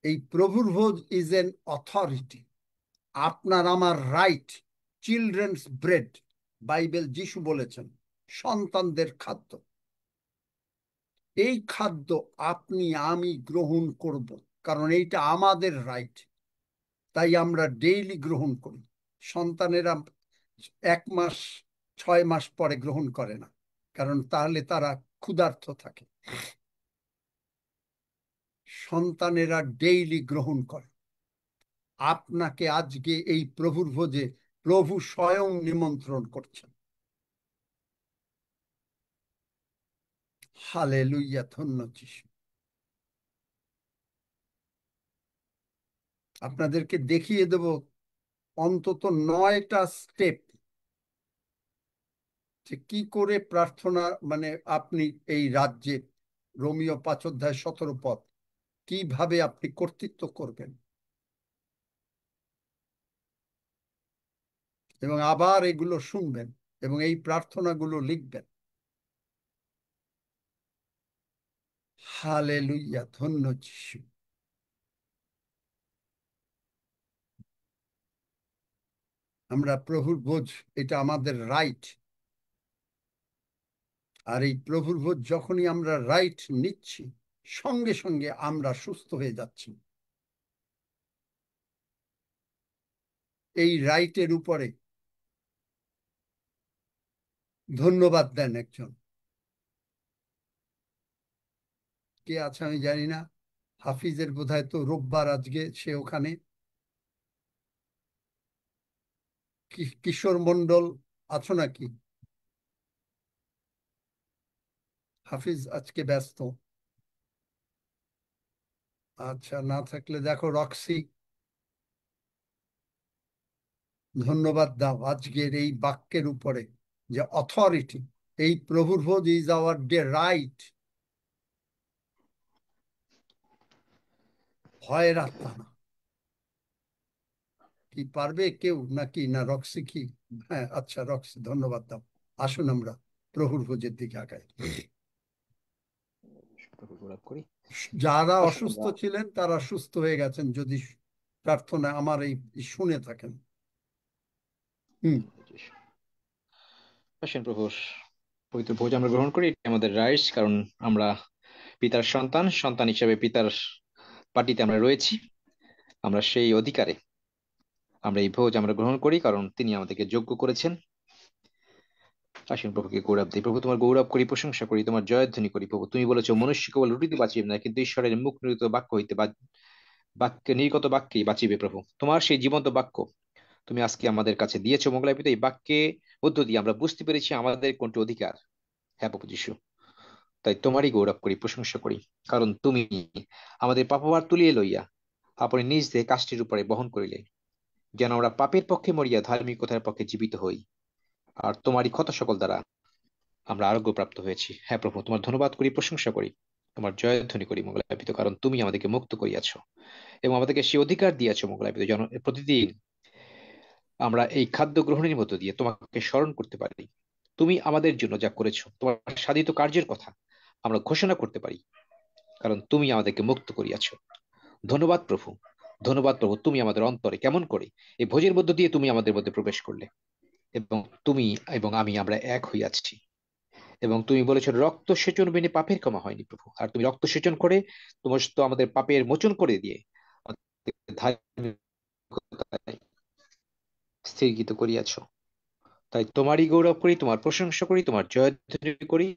এই প্রভুর ভোজ ইজ এন অথরিটি। আপনার আমার রাইট, চিলড্রেন্স ব্রেড, বাইবেল যিশু বলেছেন, সন্তানদের খাদ্য। এই খাদ্য আপনি আমি গ্রহণ করব, কারণ এইটা আমাদের রাইট। তাই আমরা ডেইলি গ্রহণ করি। সন্তানেরা 1 মাস 6 মাস পরে গ্রহণ করে না, কারণ তাহলে তারা ক্ষুধার্ত থাকে। সন্তানেরা ডেইলি গ্রহণ করে। আপনাকে আজকে এই প্রভুর ভোজে প্রভু স্বয়ং নিমন্ত্রণ করছেন। হালেলুইয়া, ধন্য যিশু। আপনাদেরকে দেখিয়ে দেব অন্তত 9টা স্টেপ যে কি করে প্রার্থনা, মানে আপনি এই রাজ্যে রোমীয় 5 অধ্যায় 17 পদ কিভাবে আপনি কর্তৃত্ব করবেন, এবং আবার এগুলো শুনবেন এবং এই প্রার্থনাগুলো লিখবেন। হালেলুইয়া, ধন্য যিশু। আমরা প্রভুর ভোজ, এটা আমাদের রাইট। আর এই প্রভুর ভোজ যখনই আমরা রাইট নিচ্ছি, সঙ্গে সঙ্গে আমরা সুস্থ হয়ে যাচ্ছি। এই রাইটের উপরে ধন্যবাদ দেন একজন, কে আছে আমি জানি না, হাফিজের বোধহয় তো রোববার, আজকে সে ওখানে। কিশোর মন্ডল আছো নাকি? হাফিজ আজকে ব্যস্ত। আচ্ছা, না থাকলে দেখো রক্সি, ধন্যবাদ দাও আজকের এই বাক্যের উপরে যে অথরিটি, এই প্রভুর ভোজ ইজ আওয়ার ডে রাইট। ভয়ের আত্মা না। কি পারবে কেউ নাকি? না রক্সি কি? হ্যাঁ, আচ্ছা রক্সি, ধন্যবাদ দাও। আসুন আমরা প্রভুর ভোজের দিকে আগাই। যারা অসুস্থ ছিলেন তারা সুস্থ হয়ে গেছেন, যদি প্রার্থনা আমার এই শুনে থাকেন। আসেন প্রভুর পবিত্র ভোজ আমরা গ্রহণ করি, এটি আমাদের রাইটস, কারণ আমরা পিতার সন্তান, সন্তান হিসেবে পিতার পার্টিতে আমরা রয়েছি। আমরা সেই অধিকারে আমরা এই ভোজ আমরা গ্রহণ করি, কারণ তিনি আমাদেরকে যোগ্য করেছেন। আসেন প্রভুকে গৌরব দিই। প্রভু, তোমার গৌরব করি, প্রশংসা করি, তোমার জয়ধ্বনি করি। প্রভু, তুমি বলেছো মনুষ্য কেবল রুটিতে বাঁচিবে না, কিন্তু ঈশ্বরের মুখ নির্গত বাক্য হইতে বাক্যে নির্গত বাক্যেই বাঁচিবে। প্রভু, তোমার সেই জীবন্ত বাক্য তুমি আজকে আমাদের কাছে দিয়েছো মোগলাই পিতা। এই বাক্যে মধ্য দিয়ে আমরা বুঝতে পেরেছি আমাদের কোনটি অধিকার। হ্যাঁ প্রভু যিশু, তাই তোমারই গৌরব করি, প্রশংসা করি, কারণ তুমি আমাদের পাপভার তুলিয়ে লইয়া আপনি নিজ দেহে কাষ্ঠের উপরে বহন করিলে, যেন আমরা পাপের পক্ষে মরিয়া ধার্মিকতার পক্ষে জীবিত হই। আর তোমারই ক্ষত সকল দ্বারা আমরা আরোগ্য প্রাপ্ত হয়েছি। হ্যাঁ প্রভু, তোমার ধন্যবাদ করি, প্রশংসা করি, তোমার জয়ধ্বনি করি মোগলাপিত, কারণ তুমি আমাদেরকে মুক্ত করিয়াছো এবং আমাদেরকে সেই অধিকার দিয়েছো মোগলাপিত, যেন প্রতিদিন আমরা এই খাদ্য গ্রহণের মধ্য দিয়ে তোমাকে স্মরণ করতে পারি। তুমি আমাদের জন্য যা করেছো, তোমার সাধিত কার্যের কথা আমরা ঘোষণা করতে পারি, কারণ তুমি আমাদেরকে মুক্ত করিয়াছো। ধন্যবাদ প্রভু, ধন্যবাদ প্রভু। তুমি আমাদের অন্তরে কেমন করে এই ভোজের মধ্য দিয়ে তুমি আমাদের মধ্যে প্রবেশ করলে, এবং তুমি এবং আমরা এক হইয়াছি। এবং তুমি বলেছো রক্ত সেচন বিনে পাপের ক্ষমা হয়নি প্রভু, আর তুমি রক্ত সেচন করে তোমার তো আমাদের পাপের মোচন করে দিয়ে আমাদেরকে ধার্মিকতায় স্থিরীকৃত করিয়াছো। তাই তোমারই গৌরব করি, তোমার প্রশংসা করি, তোমার জয়ধ্বনি করি।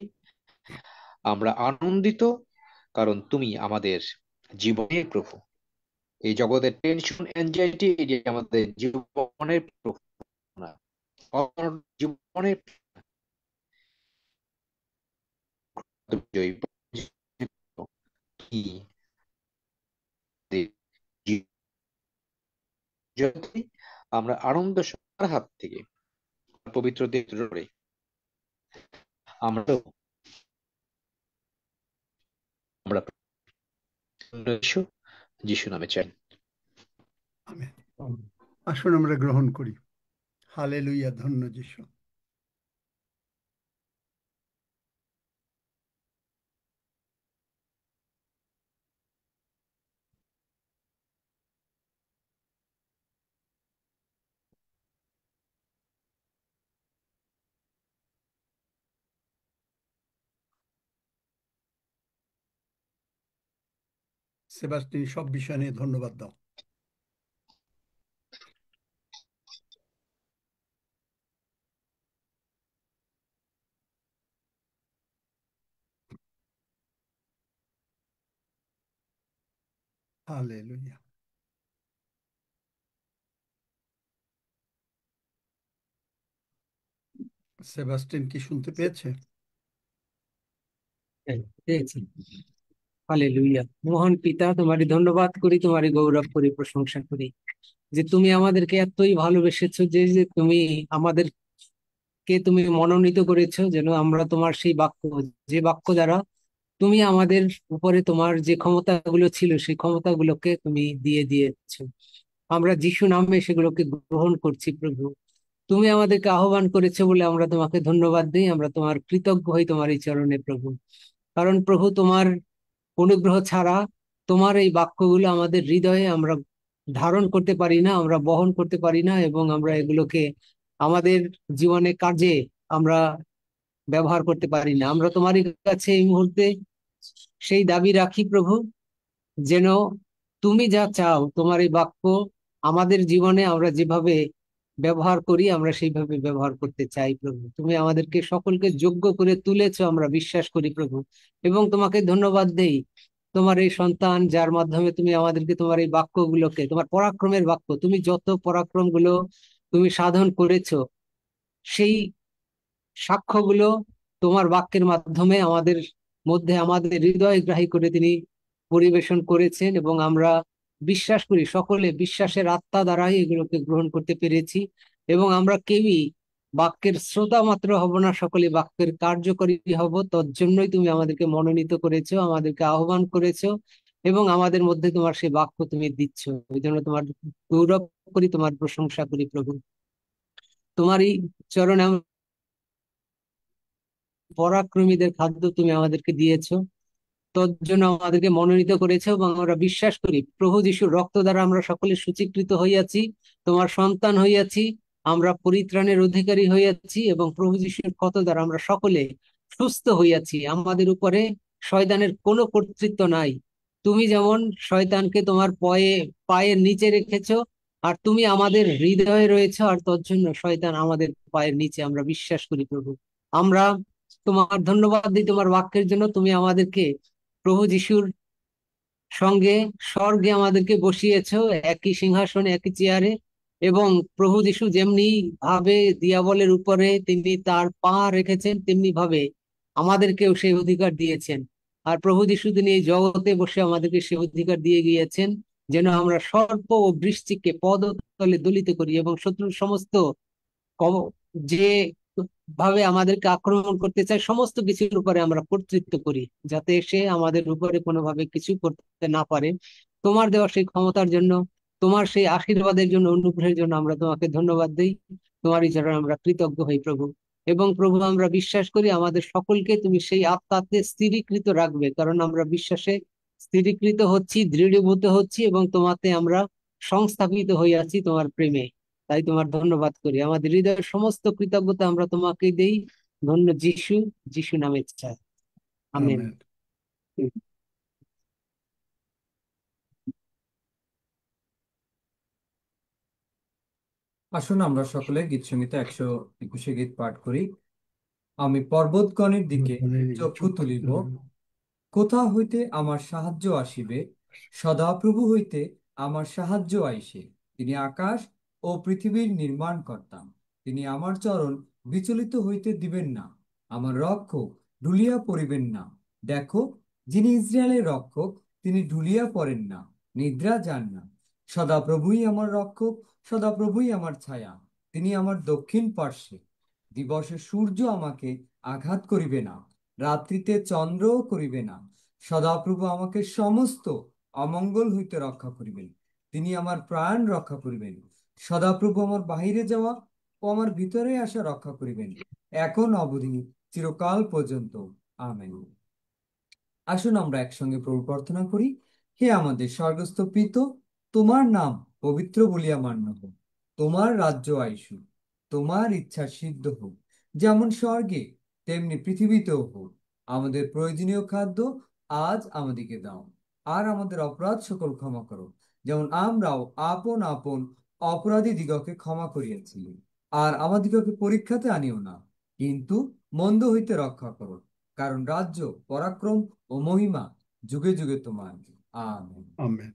আমরা আনন্দিত, কারণ তুমি আমাদের জীবনের প্রভু। এই জগতের টেনশন, এনজাইটি, এই যে আমাদের জীবনের প্রভু না, জীবনের জয়ী কি যদি আমরা আনন্দ সবার হাত থেকে পবিত্র দেহ ধরে আমরা আমরা যিশু যিশু নামে চাই। আমেন। আসুন আমরা গ্রহণ করি। হালেলুইয়া, ধন্য যিশু। সেবাস্টিন, সব বিষয় নিয়ে ধন্যবাদ দাও। হালেলুইয়া। সেবাস্টিন কি শুনতে পেয়েছে? পেয়েছি। হালেলুয়া। মহান পিতা, তোমারই ধন্যবাদ করি, তোমারই গৌরব করি, প্রশংসা করি যে তুমি আমাদেরকে এতই ভালোবেসেছো, যে যে তুমি তুমি মনোনীত করেছো যেন আমরা তোমার সেই বাক্য, যে বাক্য দ্বারা তুমি আমাদের উপরে তোমার যে ক্ষমতাগুলো ছিল সেই ক্ষমতাগুলোকে তুমি দিয়ে দিয়েছো। আমরা যিশু নামে সেগুলোকে গ্রহণ করছি প্রভু। তুমি আমাদেরকে আহ্বান করেছো বলে আমরা তোমাকে ধন্যবাদ দিই। আমরা তোমার কৃতজ্ঞ হই তোমার এই চরণে প্রভু। কারণ প্রভু, তোমার অনুগ্রহ ছাড়া তোমার এই বাক্যগুলো আমাদের হৃদয়ে আমরা ধারণ করতে পারি না, আমরা বহন করতে পারি না, এবং আমরা এগুলোকে আমাদের জীবনে কাজে আমরা ব্যবহার করতে পারি না। আমরা তোমারই কাছে এই মুহূর্তে সেই দাবি রাখি প্রভু, যেন তুমি যা চাও তোমার এই বাক্য আমাদের জীবনে আমরা যেভাবে ব্যবহার করি আমরা সেইভাবে ব্যবহার করতে চাই প্রভু। তুমি আমাদেরকে সকলকে যোগ্য করে তুলেছো, আমরা বিশ্বাস করি প্রভু, এবং তোমাকে ধন্যবাদ দেই। তোমার এই সন্তান যার মাধ্যমে তুমি আমাদেরকে তোমার এই বাক্যগুলোকে, তোমার পরাক্রমের বাক্য, তুমি যত পরাক্রম গুলো তুমি সাধন করেছো সেই সাক্ষ্যগুলো তোমার বাক্যের মাধ্যমে আমাদের মধ্যে, আমাদের হৃদয়গ্রাহী করে তিনি পরিবেশন করেছেন, এবং আমরা বিশ্বাস করি, সকলে বিশ্বাসের আত্মা দ্বারাই এগুলোকে গ্রহণ করতে পেরেছি। এবং আমরা কেউই বাক্যের শ্রোতা মাত্র হব না, সকলে বাক্যের কার্যকরী হব। তোর জন্যই তুমি আমাদেরকে মনোনীত করেছো, আমাদেরকে আহ্বান করেছো, এবং আমাদের মধ্যে তোমার সেই বাক্য তুমি দিচ্ছ। ওই জন্য তোমার গৌরব করি, তোমার প্রশংসা করি প্রভু। তোমারই চরণে পরাক্রমীদের খাদ্য তুমি আমাদেরকে দিয়েছো, তোর জন্য আমাদেরকে মনোনীত করেছো, এবং আমরা বিশ্বাস করি প্রভু যিশুর রক্ত দ্বারা আমরা সকলে সূচীকৃত হইয়াছি, তোমার সন্তান হইয়াছি, আমরা পরিত্রাণের অধিকারী হইয়াছি, এবং প্রভু যিশুর ক্ষত দ্বারা আমরা সকলে সুস্থ হইয়াছি। আমাদের উপরে শয়তানের কোনো কর্তৃত্ব নাই। তুমি যেমন শয়তানকে তোমার পায়ের নিচে রেখেছো, আর তুমি আমাদের হৃদয়ে রয়েছো, আর তোর জন্য শয়তান আমাদের পায়ের নিচে। আমরা বিশ্বাস করি প্রভু। আমরা তোমার ধন্যবাদ দিই তোমার বাক্যের জন্য। তুমি আমাদেরকে প্রভু যিশুর সঙ্গে স্বর্গে আমাদেরকে বসিয়েছো, একই সিংহাসনে, একই চেয়ারে, এবং প্রভু যিশু যেমনি ভাবে দিয়াবলের উপরে তিনি তার পা রেখেছেন, তেমনি ভাবে আমাদেরকেও সেই অধিকার দিয়েছেন। আর প্রভু যিশু তিনি এই জগতে বসে আমাদেরকে সেই অধিকার দিয়ে গিয়েছেন, যেন আমরা সর্প ও বৃশ্চিককে পদতলে দলিত করি, এবং শত্রুর সমস্ত যে ভাবে আমাদেরকে আক্রমণ করতে চায় সমস্ত কিছুর উপরে আমরা কর্তৃত্ব করি, যাতে সে আমাদের উপরে কোনোভাবে কিছু করতে না পারে। তোমার দেওয়া সেই ক্ষমতার জন্য, তোমার সেই আশীর্বাদের জন্য, অনুগ্রহের জন্য আমরা তোমাকে ধন্যবাদ দিই। তোমারই চরণে আমরা কৃতজ্ঞ হই প্রভু। এবং প্রভু, আমরা বিশ্বাস করি আমাদের সকলকে তুমি সেই আত্মাতে স্থিরীকৃত রাখবে, কারণ আমরা বিশ্বাসে স্থিরীকৃত হচ্ছি, দৃঢ়ীভূত হচ্ছি, এবং তোমাতে আমরা সংস্থাপিত হইয়াছি তোমার প্রেমে। তাই তোমার ধন্যবাদ করি। আমাদের হৃদয়ের সমস্ত কৃতজ্ঞতা আমরা তোমাকে দেই। ধন্য যিশু, যিশু নামে চাই, আমেন। আমেন। আসুন আমরা সকলে গীত সংহিতা 121 গীত পাঠ করি। আমি পর্বতগণের দিকে চক্ষু তুলিব, কোথা হইতে আমার সাহায্য আসিবে? সদাপ্রভু হইতে আমার সাহায্য আইসে। তিনি আকাশ ও পৃথিবীর নির্মাণ কর্তা। তিনি আমার চরণ বিচলিত হইতে দিবেন না, আমার রক্ষক ঢুলিয়া পড়িবেন না। দেখো, যিনি ইসরায়েলের রক্ষক, তিনি ঢুলিয়া পড়েন না, নিদ্রা যান না। সদাপ্রভুই আমার রক্ষক, সদাপ্রভুই আমার ছায়া। তিনি আমার দক্ষিণ পার্শ্বে। দিবসে সূর্য আমাকে আঘাত করিবে না, রাত্রিতে চন্দ্রও করিবে না। সদাপ্রভু আমাকে সমস্ত অমঙ্গল হইতে রক্ষা করিবেন। তিনি আমার প্রাণ রক্ষা করিবেন। সদাপ্রভু আমার বাহিরে যাওয়া ও আমার ভিতরে আসা রক্ষা করিবেন, এখন অবধি চিরকাল পর্যন্ত। আমেন। আসুন আমরা একসঙ্গে প্রভু প্রার্থনা করি। হে আমাদের স্বর্গস্থ পিত, তোমার নাম পবিত্র বলিয়া মান্য হোক। তোমার রাজ্য আইসুক, তোমার ইচ্ছা সিদ্ধ হোক, যেমন স্বর্গে তেমনি পৃথিবীতেও হোক। আমাদের প্রয়োজনীয় খাদ্য আজ আমাদেরকে দাও, আর আমাদের অপরাধ সকল ক্ষমা করো, যেমন আমরাও আপন আপন অপরাধী দিগকে ক্ষমা করিয়াছি। আর আমাদিগকে পরীক্ষাতে আনিও না, কিন্তু মন্দ হইতে রক্ষা করো। কারণ রাজ্য, পরাক্রম ও মহিমা যুগে যুগে তোমার। আমেন। আমেন।